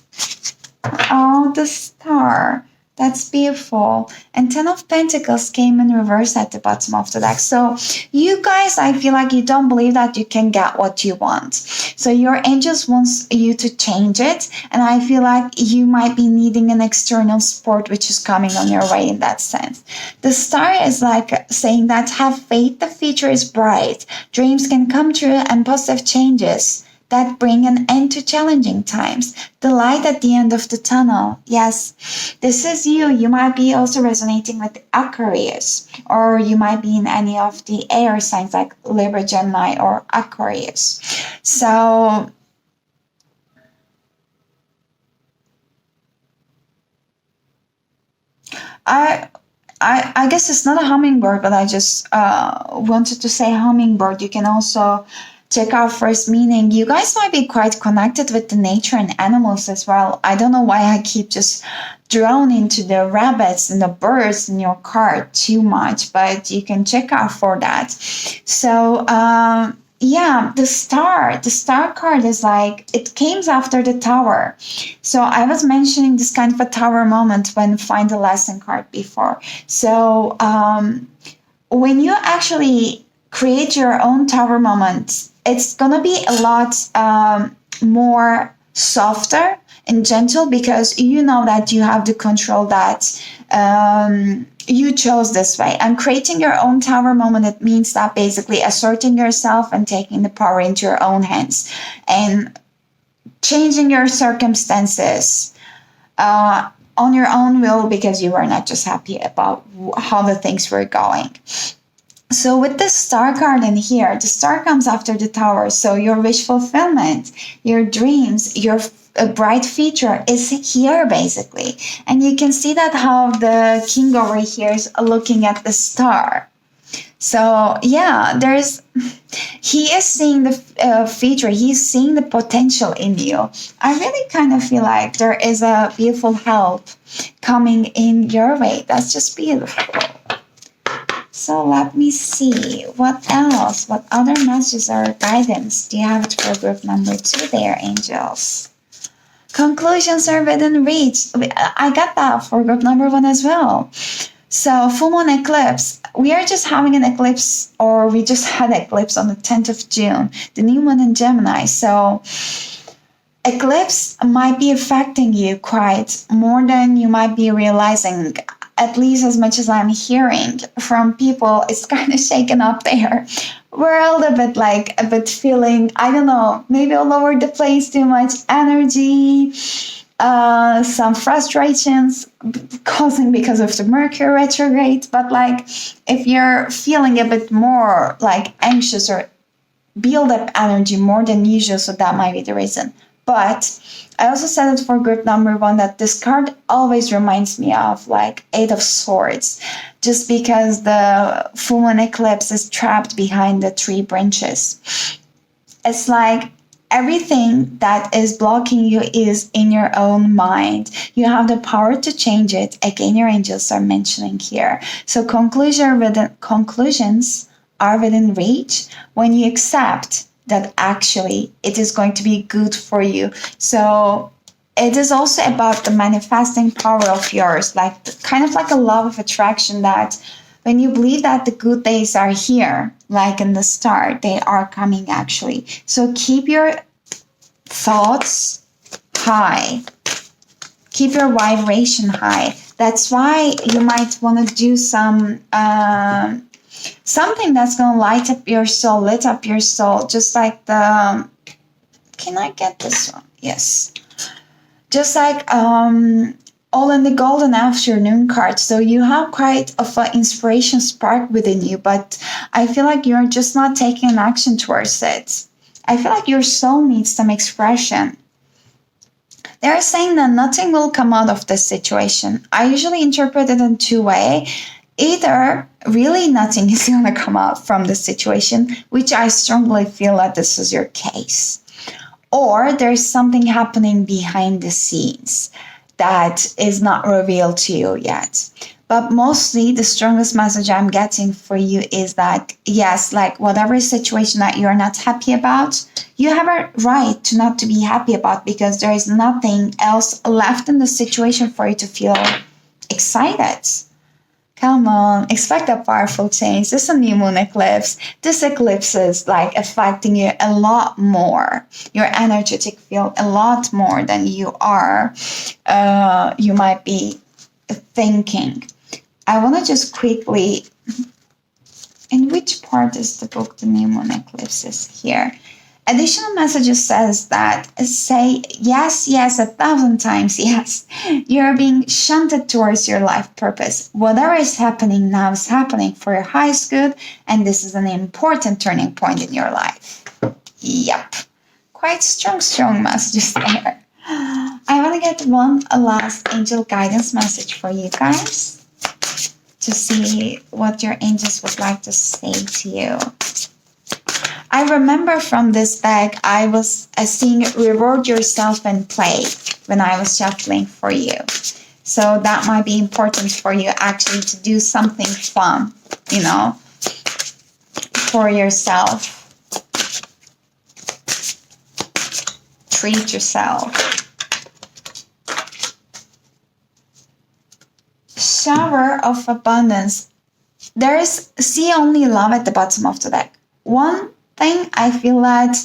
Oh, the Star. That's beautiful. And 10 of Pentacles came in reverse at the bottom of the deck. So you guys, I feel like you don't believe that you can get what you want. So your angels wants you to change it. And I feel like you might be needing an external support, which is coming on your way in that sense. The Star is like saying that have faith, the future is bright. Dreams can come true and positive changes that bring an end to challenging times. The light at the end of the tunnel. Yes, this is you. You might be also resonating with Aquarius, or you might be in any of the air signs like Libra, Gemini, or Aquarius. So I guess it's not a hummingbird, but I just wanted to say hummingbird. You can also check out first meaning. You guys might be quite connected with the nature and animals as well. I don't know why I keep just drawn into the rabbits and the birds in your card too much, but you can check out for that. So yeah, the star card is like, it came after the Tower. So I was mentioning this kind of a Tower moment when Find the Lesson card before. So when you actually create your own Tower moment, it's gonna be a lot more softer and gentle, because you know that you have the control, that you chose this way. And creating your own Tower moment, it means that basically asserting yourself and taking the power into your own hands and changing your circumstances on your own will, because you were not just happy about how the things were going. So with the Star card in here, the Star comes after the Tower. So your wish fulfillment, your dreams, your bright future is here basically. And you can see that how the King over here is looking at the Star. So yeah, he is seeing the future. He's seeing the potential in you. I really kind of feel like there is a beautiful help coming in your way. That's just beautiful. So let me see, what else? What other messages or guidance do you have for group number 2 there, angels? Conclusions are within reach. I got that for group number 1 as well. So full moon eclipse. We are just having an eclipse, or we just had an eclipse on the 10th of June. The new moon in Gemini. So eclipse might be affecting you quite more than you might be realizing. At least as much as I'm hearing from people, it's kind of shaken up there. We're a little bit feeling, I don't know, maybe all over the place, too much energy. some frustrations causing because of the Mercury retrograde. But like, if you're feeling a bit more like anxious or build up energy more than usual, so that might be the reason. But I also said it for group number 1 that this card always reminds me of like 8 of Swords, just because the full moon eclipse is trapped behind the 3 branches. It's like everything that is blocking you is in your own mind. You have the power to change it. Again, your angels are mentioning here. So conclusions are within reach when you accept that actually it is going to be good for you. So it is also about the manifesting power of yours, like kind of like a law of attraction, that when you believe that the good days are here, like in the start, they are coming actually. So keep your thoughts high. Keep your vibration high. That's why you might want to do some something that's going to lit up your soul, just like the, can I get this one? Yes. Just like all in the golden afternoon card. So you have quite of an inspiration spark within you, but I feel like you're just not taking an action towards it. I feel like your soul needs some expression. They're saying that nothing will come out of this situation. I usually interpret it in 2 ways. Either really nothing is going to come out from the situation, which I strongly feel that this is your case. Or there's something happening behind the scenes that is not revealed to you yet. But mostly the strongest message I'm getting for you is that, yes, like whatever situation that you're not happy about, you have a right to not to be happy about, because there is nothing else left in the situation for you to feel excited. Come on, expect a powerful change. This is a new moon eclipse. This eclipse is like affecting you a lot more, your energetic field a lot more than you might be thinking. I want to just quickly, in which part is the book, the new moon eclipse is here. Additional messages says that say yes, 1,000 times yes. You're being shunted towards your life purpose. Whatever is happening now is happening for your highest good, and this is an important turning point in your life. Yep. Quite strong messages there. I want to get one last angel guidance message for you guys to see what your angels would like to say to you. I remember from this deck, I was seeing reward yourself and play when I was shuffling for you. So that might be important for you actually to do something fun, for yourself. Treat yourself. Shower of abundance. There is see only love at the bottom of the deck. One thing, I feel that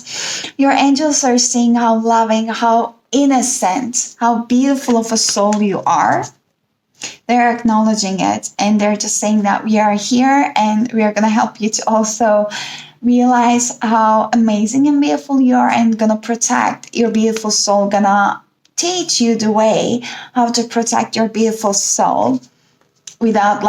your angels are seeing how loving, how innocent, how beautiful of a soul you are. They're acknowledging it, and they're just saying that we are here and we are going to help you to also realize how amazing and beautiful you are, and going to protect your beautiful soul, going to teach you the way how to protect your beautiful soul without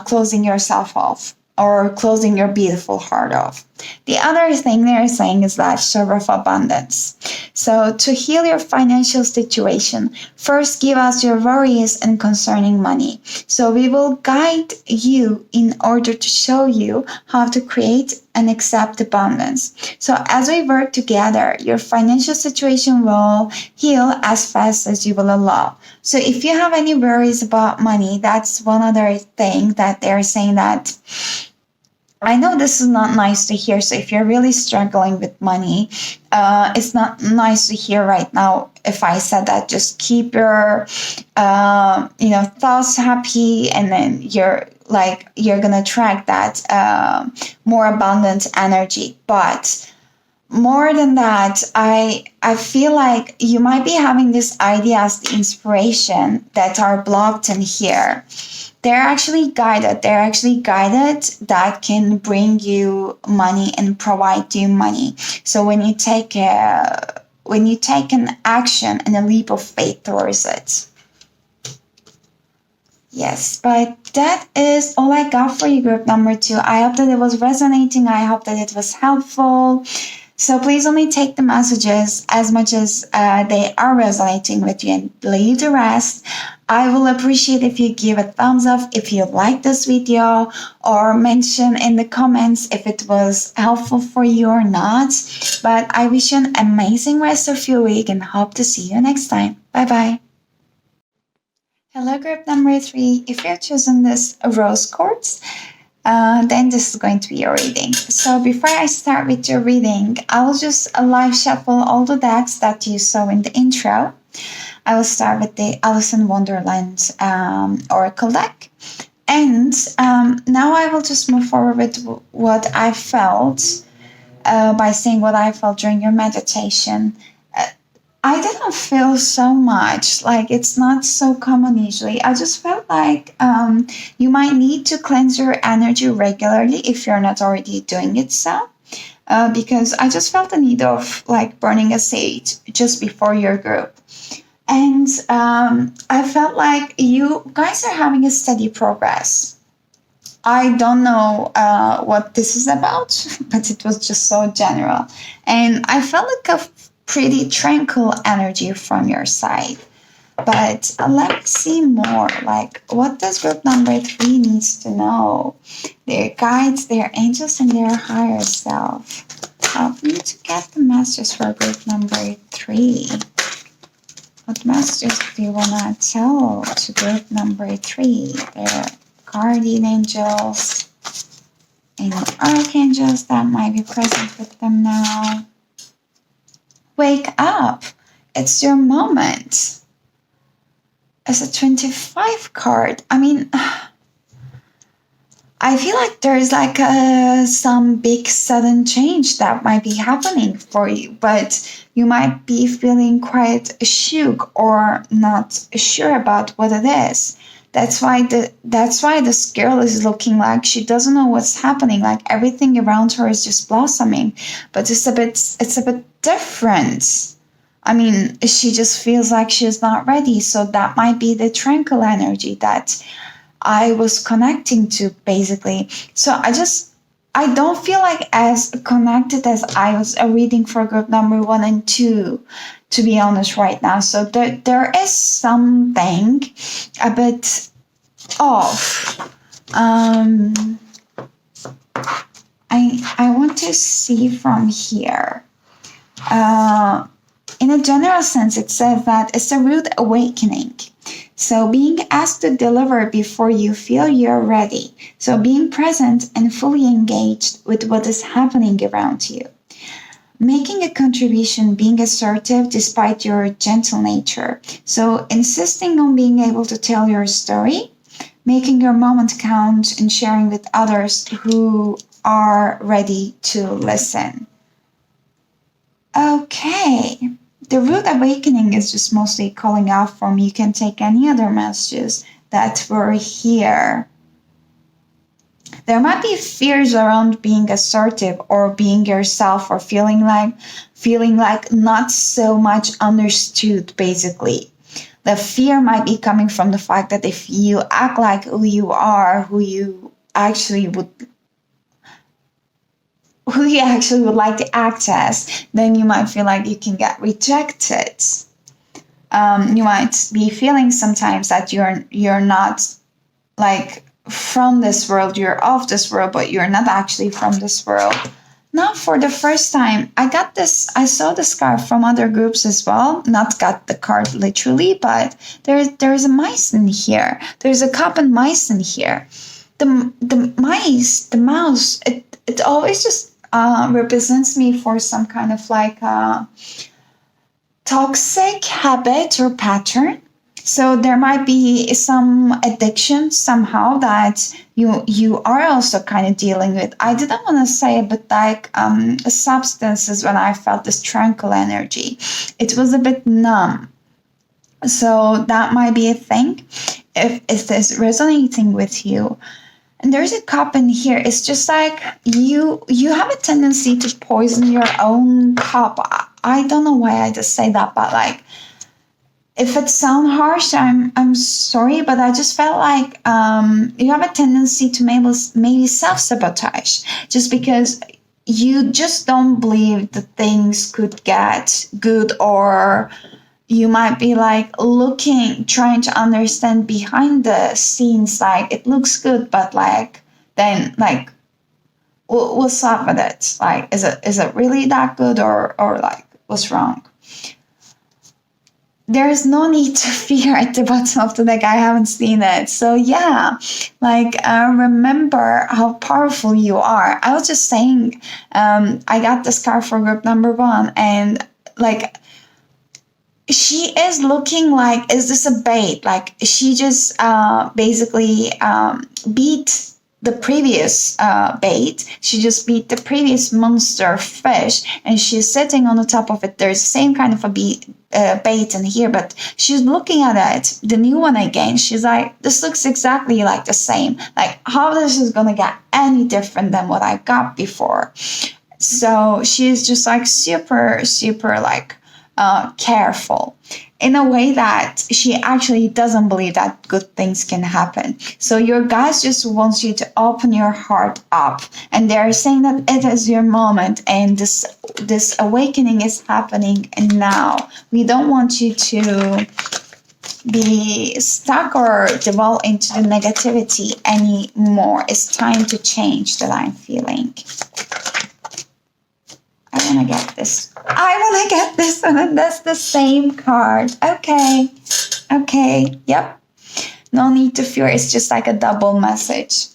closing yourself off or closing your beautiful heart off. The other thing they're saying is that shower of abundance. So to heal your financial situation, first give us your worries and concerning money. So we will guide you in order to show you how to create and accept abundance. So as we work together, your financial situation will heal as fast as you will allow. So if you have any worries about money, that's one other thing that they're saying that I know this is not nice to hear. So if you're really struggling with money, it's not nice to hear right now. If I said that, just keep your, thoughts happy, and then you're going to attract that more abundant energy. But more than that, I feel like you might be having these ideas, the inspiration that are blocked in here. They're actually guided. That can bring you money and provide you money. So when you take when you take an action and a leap of faith towards it. Yes, but that is all I got for you, group number 2. I hope that it was resonating. I hope that it was helpful. So please only take the messages as much as they are resonating with you and leave the rest. I will appreciate if you give a thumbs up if you like this video, or mention in the comments if it was helpful for you or not. But I wish you an amazing rest of your week and hope to see you next time. Bye-bye. Hello, group number 3. If you've chosen this rose quartz, then this is going to be your reading. So before I start with your reading, I will just live shuffle all the decks that you saw in the intro. I will start with the Alice in Wonderland Oracle deck. And now I will just move forward with what I felt by saying what I felt during your meditation. I didn't feel so much, like it's not so common usually. I just felt like you might need to cleanse your energy regularly if you're not already doing it so. Because I just felt the need of like burning a sage just before your group. And I felt like you guys are having a steady progress. I don't know what this is about, but it was just so general. And I felt like a pretty tranquil energy from your side. But let me see more. Like, what does group number 3 needs to know? Their guides, their angels, and their higher self. Help me to get the messages for group number 3. What messages do you want to tell to group number 3? Their guardian angels and archangels that might be present with them now. Wake up. It's your moment. It's a 25 card. I mean, I feel like there's like some big sudden change that might be happening for you, but you might be feeling quite shook or not sure about what it is. That's why this girl is looking like she doesn't know what's happening. Like everything around her is just blossoming, but it's a bit different. I mean, she just feels like she's not ready. So that might be the tranquil energy that I was connecting to, basically. So I don't feel like as connected as I was reading for group number 1 and 2, to be honest, right now. So there is something a bit off. I want to see from here. In a general sense, it says that it's a rude awakening. So being asked to deliver before you feel you're ready. So being present and fully engaged with what is happening around you. Making a contribution, being assertive despite your gentle nature. So insisting on being able to tell your story, making your moment count, and sharing with others who are ready to listen. Okay. The rude awakening is just mostly calling out for me. You can take any other messages that were here. There might be fears around being assertive or being yourself, or feeling like not so much understood, basically. The fear might be coming from the fact that if you act like who you are, who you actually would like to act as, then you might feel like you can get rejected. You might be feeling sometimes that you're not like from this world, you're of this world, but you're not actually from this world. Not for the first time. I saw this card from other groups as well. Not got the card literally, but there's a mice in here. There's a cup and mice in here. The mouse, it always just represents me for some kind of like toxic habit or pattern. So there might be some addiction somehow that you are also kind of dealing with. I didn't want to say a bit like substances when I felt this tranquil energy. It was a bit numb. So that might be a thing if it is resonating with you. And there's a cup in here. It's just like you have a tendency to poison your own cup. I don't know why I just say that, but like, if it sounds harsh, I'm sorry, but I just felt like you have a tendency to maybe self-sabotage just because you just don't believe that things could get good, or you might be like trying to understand behind the scenes, like it looks good, but like then like what's up with it? Like, is it really that good, or like what's wrong? There is no need to fear at the bottom of the deck. I haven't seen it. So yeah, like remember how powerful you are. I was just saying, I got this card for group number 1, and like she is looking like, is this a bait? Like she just basically beat the previous bait. She just beat the previous monster fish, and she's sitting on the top of it. There's the same kind of a bait in here, but she's looking at it, the new one again. She's like, this looks exactly like the same. Like, how this is gonna get any different than what I got before? So she's just like super, super like careful in a way that she actually doesn't believe that good things can happen. So your guys just wants you to open your heart up, and they're saying that it is your moment, and this awakening is happening now. We don't want you to be stuck or devolve into the negativity anymore. It's time to change, that I'm feeling. I want to get this. I want to get this one, and that's the same card. Okay. Yep. No need to fear. It's just like a double message.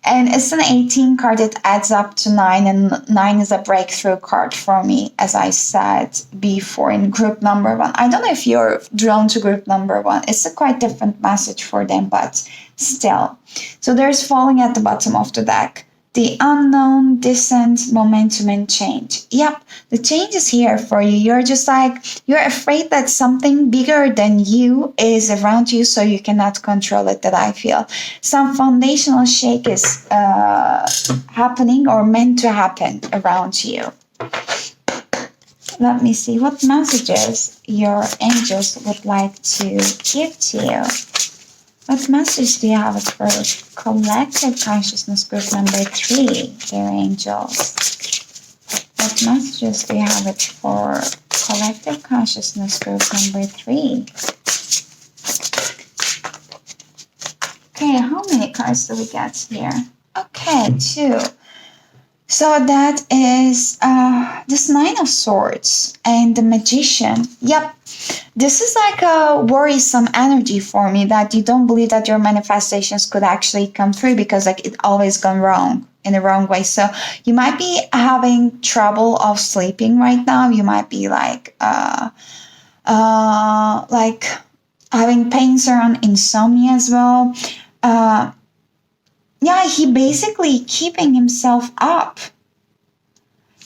And it's an 18 card. It adds up to 9, and 9 is a breakthrough card for me, as I said before, in group number 1. I don't know if you're drawn to group number 1. It's a quite different message for them, but still. So there's falling at the bottom of the deck. The unknown, descent, momentum, and change. Yep, the change is here for you. You're just like, you're afraid that something bigger than you is around you, so you cannot control it, that I feel. Some foundational shake is happening or meant to happen around you. Let me see what messages your angels would like to give to you. What message do you have for collective consciousness group number 3, dear angels? What messages do you have it for collective consciousness group number 3? Okay, how many cards do we get here? Okay, 2. So that is this 9 of Swords and the Magician. Yep. This is like a worrisome energy for me, that you don't believe that your manifestations could actually come through, because like it always gone wrong in the wrong way. So you might be having trouble of sleeping right now. You might be like having pains around insomnia as well. Yeah, he basically keeping himself up.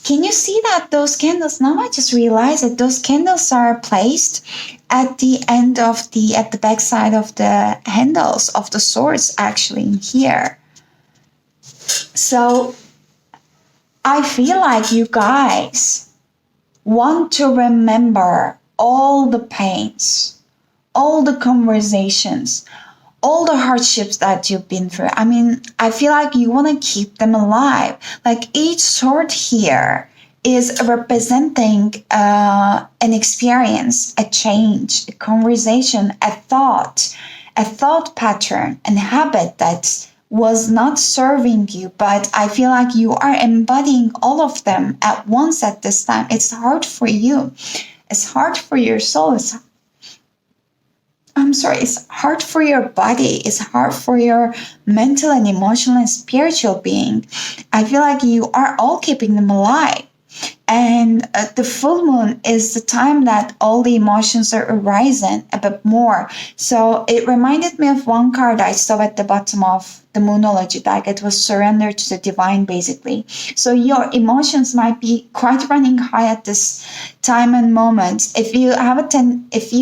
Can you see that those candles? Now I just realized that those candles are placed at the end of at the back side of the handles of the swords, actually, in here. So I feel like you guys want to remember all the pains, all the conversations, all the hardships that you've been through. I mean, I feel like you want to keep them alive. Like each sword here is representing an experience, a change, a conversation, a thought pattern, and habit that was not serving you. But I feel like you are embodying all of them at once at this time. It's hard for you. It's hard for your soul. It's hard for your body. It's hard for your mental and emotional and spiritual being. I feel like you are all keeping them alive. And the full moon is the time that all the emotions are arising a bit more. So it reminded me of one card I saw at the bottom of the Moonology deck. It was surrender to the divine, basically. So your emotions might be quite running high at this time and moment. If you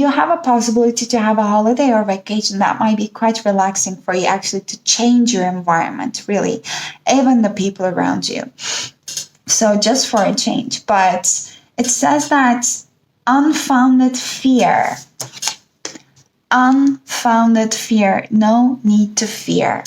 have a possibility to have a holiday or vacation, that might be quite relaxing for you, actually, to change your environment, really, even the people around you. So just for a change. But It says that unfounded fear. Unfounded fear. No need to fear.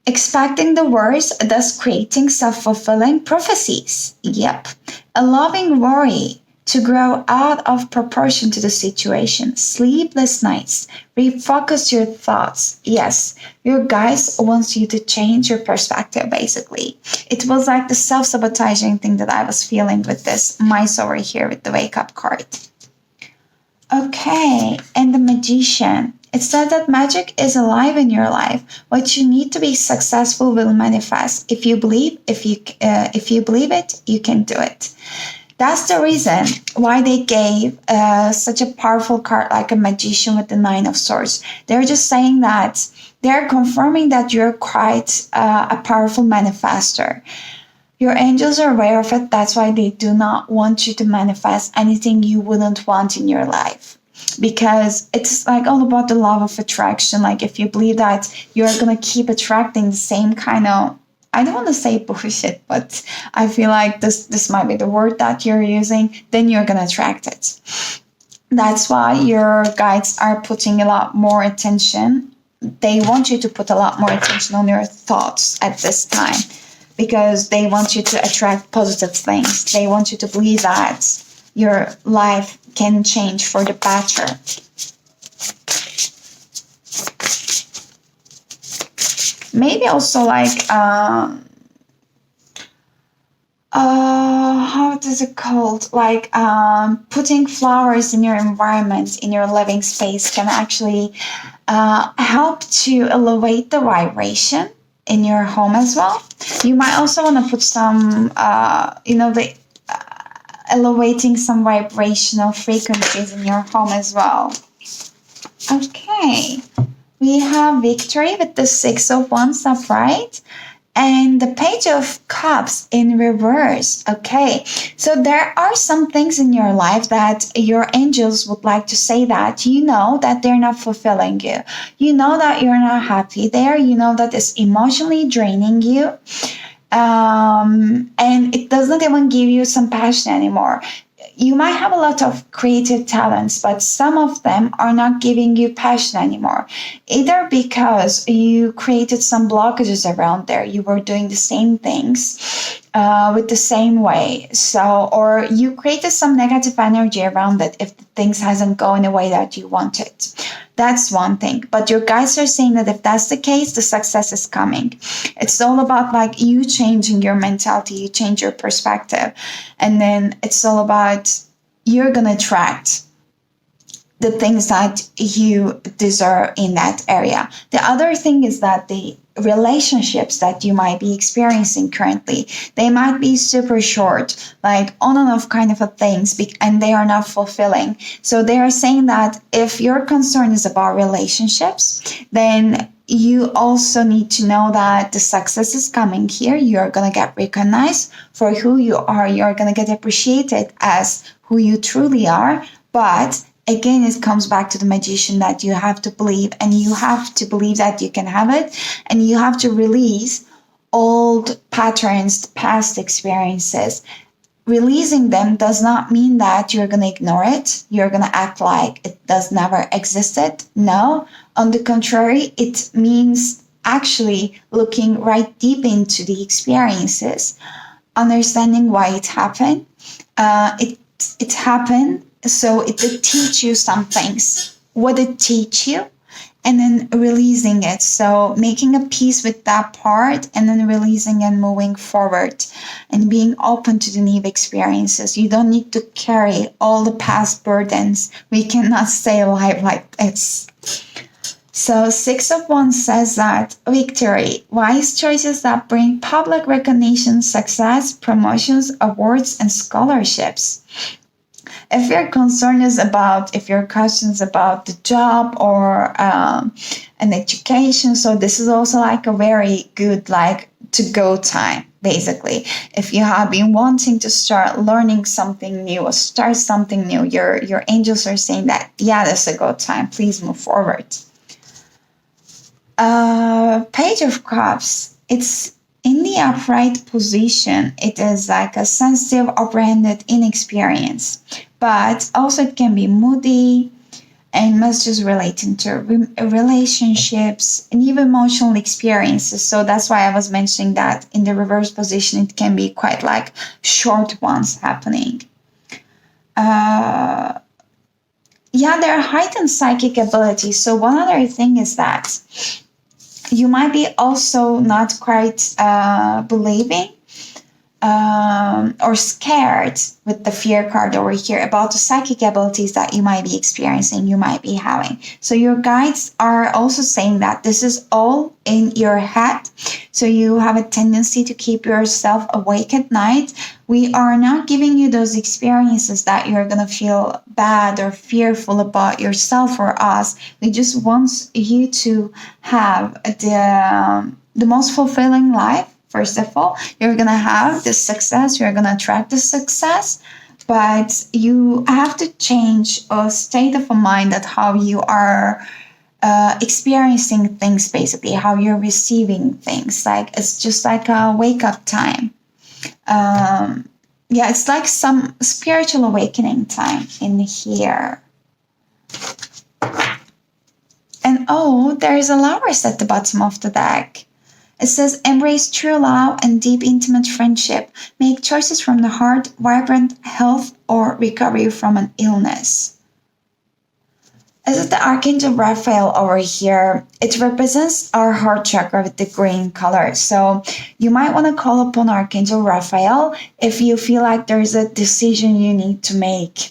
Expecting the worst, thus creating self-fulfilling prophecies. Yep. A loving worry to grow out of proportion to the situation. Sleepless nights. Refocus your thoughts. Yes, your guides wants you to change your perspective, basically. It was like the self-sabotaging thing that I was feeling with this mice over here with the wake-up card. Okay, and the magician. It said that magic is alive in your life. What you need to be successful will manifest. If you believe, if you believe it, you can do it. That's the reason why they gave such a powerful card like a magician with the Nine of Swords. They're just saying that they're confirming that you're quite a powerful manifester. Your angels are aware of it. That's why they do not want you to manifest anything you wouldn't want in your life. Because it's like all about the law of attraction. Like if you believe that you're going to keep attracting the same kind of, I don't want to say bullshit, but I feel like this might be the word that you're using, then you're going to attract it. That's why your guides are putting a lot more attention. They want you to put a lot more attention on your thoughts at this time because they want you to attract positive things. They want you to believe that your life can change for the better. Maybe also like how is it called? Like putting flowers in your environment, in your living space can actually help to elevate the vibration in your home as well. You might also want to put some, elevating some vibrational frequencies in your home as well. Okay. We have victory with the Six of Wands upright and the Page of Cups in reverse. Okay, so there are some things in your life that your angels would like to say that you know that they're not fulfilling you. You know that you're not happy there. You know that it's emotionally draining you. And it doesn't even give you some passion anymore. You might have a lot of creative talents, but some of them are not giving you passion anymore. Either because you created some blockages around there, you were doing the same things with the same way. So, or you created some negative energy around it if things hasn't gone the way that you wanted. That's one thing. But your guides are saying that if that's the case, the success is coming. It's all about like you changing your mentality, you change your perspective. And then it's all about you're going to attract the things that you deserve in that area. The other thing is that the relationships that you might be experiencing currently, they might be super short, like on and off kind of a things, and they are not fulfilling. So they are saying that if your concern is about relationships, then you also need to know that the success is coming here. You're going to get recognized for who you are. You're going to get appreciated as who you truly are. But again, it comes back to the magician that you have to believe, and you have to believe that you can have it, and you have to release old patterns, past experiences. Releasing them does not mean that you're going to ignore it. You're going to act like it does never existed. No, on the contrary, it means actually looking right deep into the experiences, understanding why it happened. It happened. So it did teach you some things. What did it teach you? And then releasing it. So making a peace with that part and then releasing and moving forward and being open to the new experiences. You don't need to carry all the past burdens. We cannot stay alive like this. So Six of Wands says that victory, wise choices that bring public recognition, success, promotions, awards, and scholarships. If your concern is about, if your question is about the job or an education, so this is also like a very good like to go time, basically. If you have been wanting to start learning something new or start something new, your angels are saying that, yeah, this is a good time. Please move forward. Page of Cups. It's In the upright position, it is like a sensitive, open-ended inexperience, but also it can be moody and messages relating to relationships and even emotional experiences. So that's why I was mentioning that in the reverse position, it can be quite like short ones happening. Yeah, there are heightened psychic abilities. So one other thing is that you might be also not quite believing or scared with the fear card over here about the psychic abilities that you might be experiencing, you might be having. So your guides are also saying that this is all in your head. So you have a tendency to keep yourself awake at night. We are not giving you those experiences that you're going to feel bad or fearful about yourself or us. We just want you to have the most fulfilling life. First of all, you're going to have this success, you're going to attract the success, but you have to change a state of mind at how you are experiencing things, basically, how you're receiving things. Like, it's just like a wake up time. Yeah, it's like some spiritual awakening time in here. And oh, there's a Lovers at the bottom of the deck. It says, embrace true love and deep, intimate friendship. Make choices from the heart, vibrant health, or recovery from an illness. This is the Archangel Raphael over here. It represents our heart chakra with the green color. So you might want to call upon Archangel Raphael if you feel like there's a decision you need to make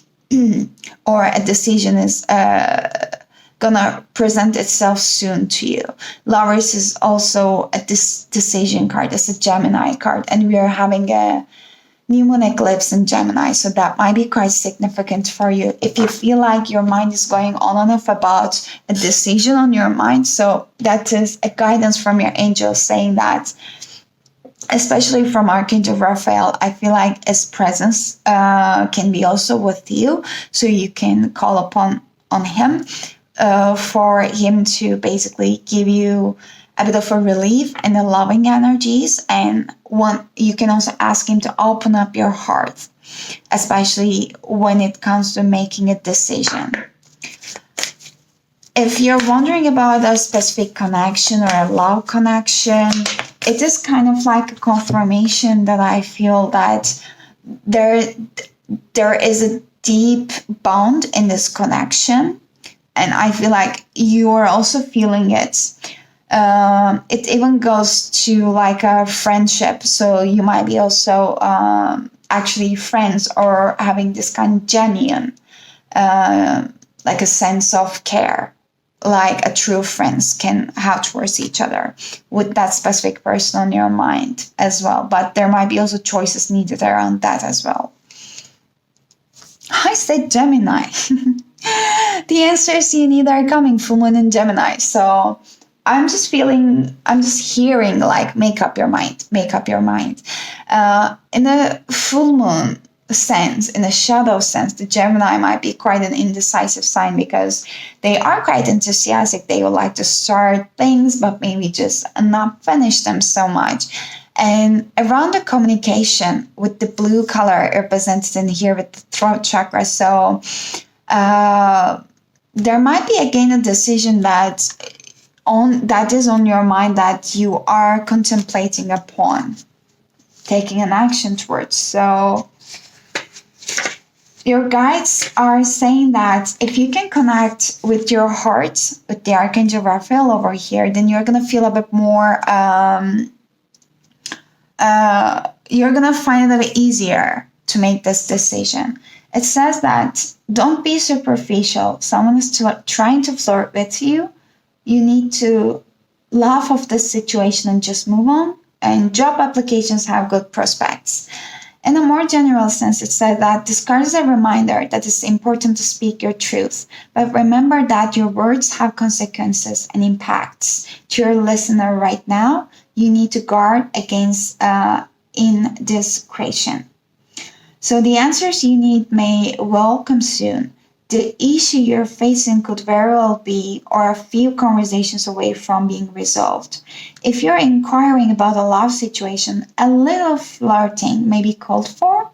or a decision is gonna present itself soon to you. Lovers is also a decision card. It's a Gemini card, and we are having a new moon eclipse in Gemini, so that might be quite significant for you if you feel like your mind is going on and off about a decision on your mind. So that is a guidance from your angels saying that, especially from Archangel Raphael. I feel like his presence can be also with you, so you can call upon on him for him to basically give you a bit of a relief and the loving energies. And you can also ask him to open up your heart, especially when it comes to making a decision. If you're wondering about a specific connection or a love connection, it is kind of like a confirmation that I feel that there is a deep bond in this connection. And I feel like you are also feeling it. It even goes to like a friendship. So you might be also actually friends or having this kind of genuine, like a sense of care, like a true friends can have towards each other with that specific person on your mind as well. But there might be also choices needed around that as well. I said Gemini. The answers you need are coming full moon in Gemini. So I'm just hearing like, make up your mind. In a full moon sense, in a shadow sense, the Gemini might be quite an indecisive sign because they are quite enthusiastic. They would like to start things, but maybe just not finish them so much. And around the communication with the blue color represented in here with the throat chakra. So there might be again a decision that is on your mind that you are contemplating upon taking an action towards. So your guides are saying that if you can connect with your heart, with the Archangel Raphael over here, then you're going to feel a bit more, you're going to find it a bit easier to make this decision. It says that don't be superficial. Someone is trying to flirt with you. You need to laugh off this situation and just move on. And job applications have good prospects. In a more general sense, it says that this card is a reminder that it's important to speak your truth. But remember that your words have consequences and impacts. To your listener right now, you need to guard against indiscretion. So the answers you need may well come soon. the issue you're facing could very well be or a few conversations away from being resolved. If you're inquiring about a love situation, a little flirting may be called for.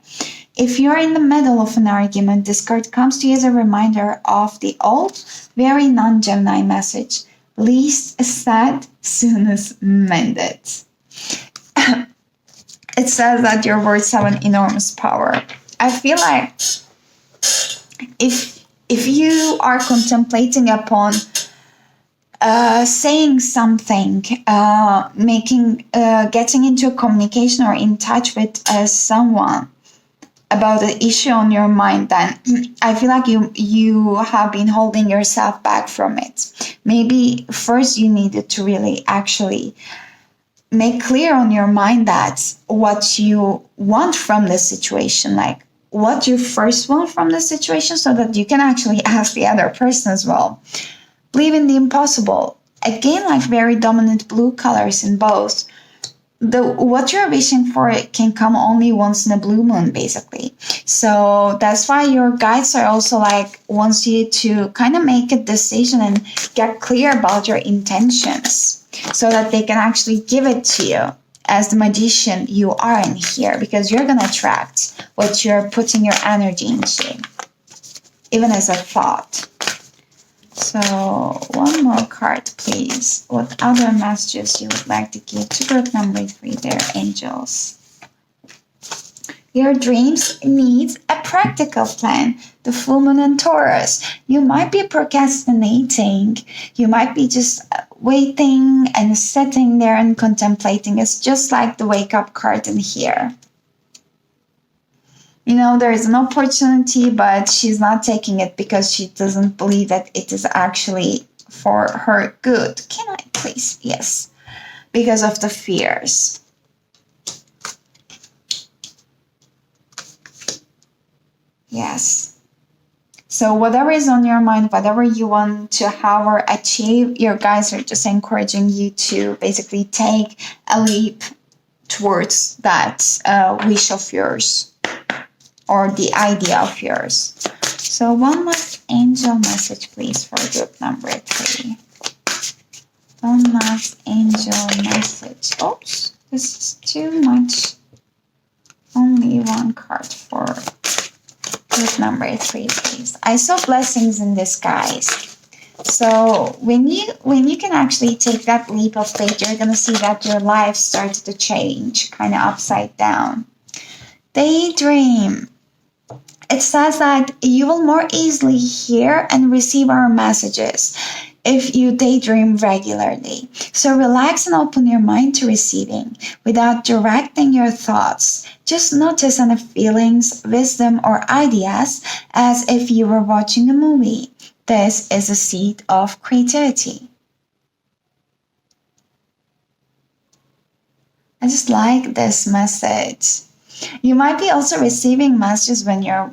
If you're in the middle of an argument, this card comes to you as a reminder of the old, very non-Gemini message. Least said, soonest mended. It says that your words have an enormous power. I feel like if you are contemplating upon saying something, getting into a communication or in touch with someone about the issue on your mind, then I feel like you have been holding yourself back from it. Maybe first you needed to really actually make clear on your mind that what you want from this situation, like what you first want from the situation, so that you can actually ask the other person as well. Believe in the impossible. Again, like very dominant blue colors in both. What you're wishing for can come only once in a blue moon, basically. So that's why your guides are also like wants you to kind of make a decision and get clear about your intentions, so that they can actually give it to you. As the magician you are in here, because you're gonna attract what you're putting your energy into, even as a thought. So one more card, please. What other messages you would like to give to group number 3, their angels? Your dreams need a practical plan. The full moon in Taurus. You might be procrastinating. You might be just waiting and sitting there and contemplating. It's just like the wake up card in here. You know, there is an opportunity, but she's not taking it because she doesn't believe that it is actually for her good. Can I please? Yes. Because of the fears. Yes. So whatever is on your mind, whatever you want to have or achieve, your guides are just encouraging you to basically take a leap towards that wish of yours. Or the idea of yours. So one last angel message, please, for group number 3. One last angel message. Oops, this is too much. Only one card for group number 3, please. I saw blessings in disguise. So when you can actually take that leap of faith, you're gonna see that your life started to change, kind of upside down. Daydream. It says that you will more easily hear and receive our messages if you daydream regularly. So relax and open your mind to receiving without directing your thoughts. Just notice any feelings, wisdom, or ideas as if you were watching a movie. This is a seed of creativity. I just like this message. You might be also receiving messages when you're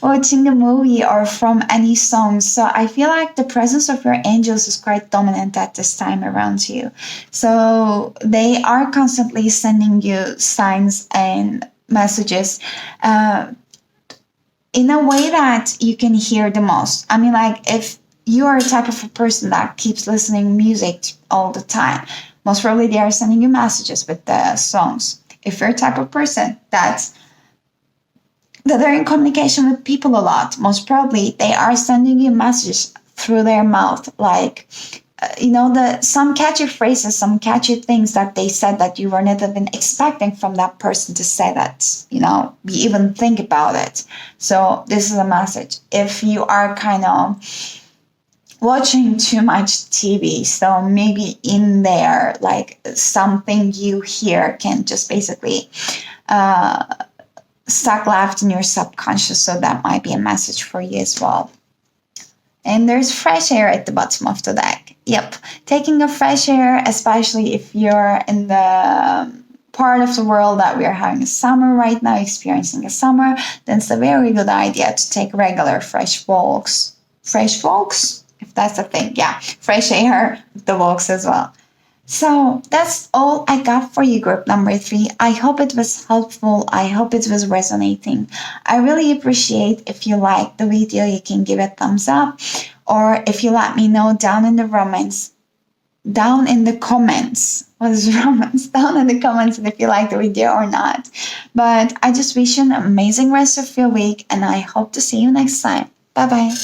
watching a movie or from any songs. So I feel like the presence of your angels is quite dominant at this time around you. So they are constantly sending you signs and messages in a way that you can hear the most. I mean, like if you are a type of a person that keeps listening music all the time, most probably they are sending you messages with the songs. If you're a type of person that are in communication with people a lot, most probably they are sending you messages through their mouth, like some catchy phrases, some catchy things that they said that you were not even expecting from that person to say that, you even think about it. So this is a message. If you are kind of watching too much TV, so maybe in there, like something you hear can just basically stuck left in your subconscious, so that might be a message for you as well. And there's fresh air at the bottom of the deck. Yep, taking a fresh air, especially if you're in the part of the world that we are having a summer right now, experiencing a summer, then it's a very good idea to take regular fresh walks. Fresh walks? If that's a thing, yeah. Fresh air, the walks as well. So that's all I got for you, group number 3. I hope it was helpful. I hope it was resonating. I really appreciate if you like the video, you can give a thumbs up, or if you let me know down in the comments. What is romance? Down in the comments if you like the video or not. But I just wish you an amazing rest of your week, and I hope to see you next time. Bye bye.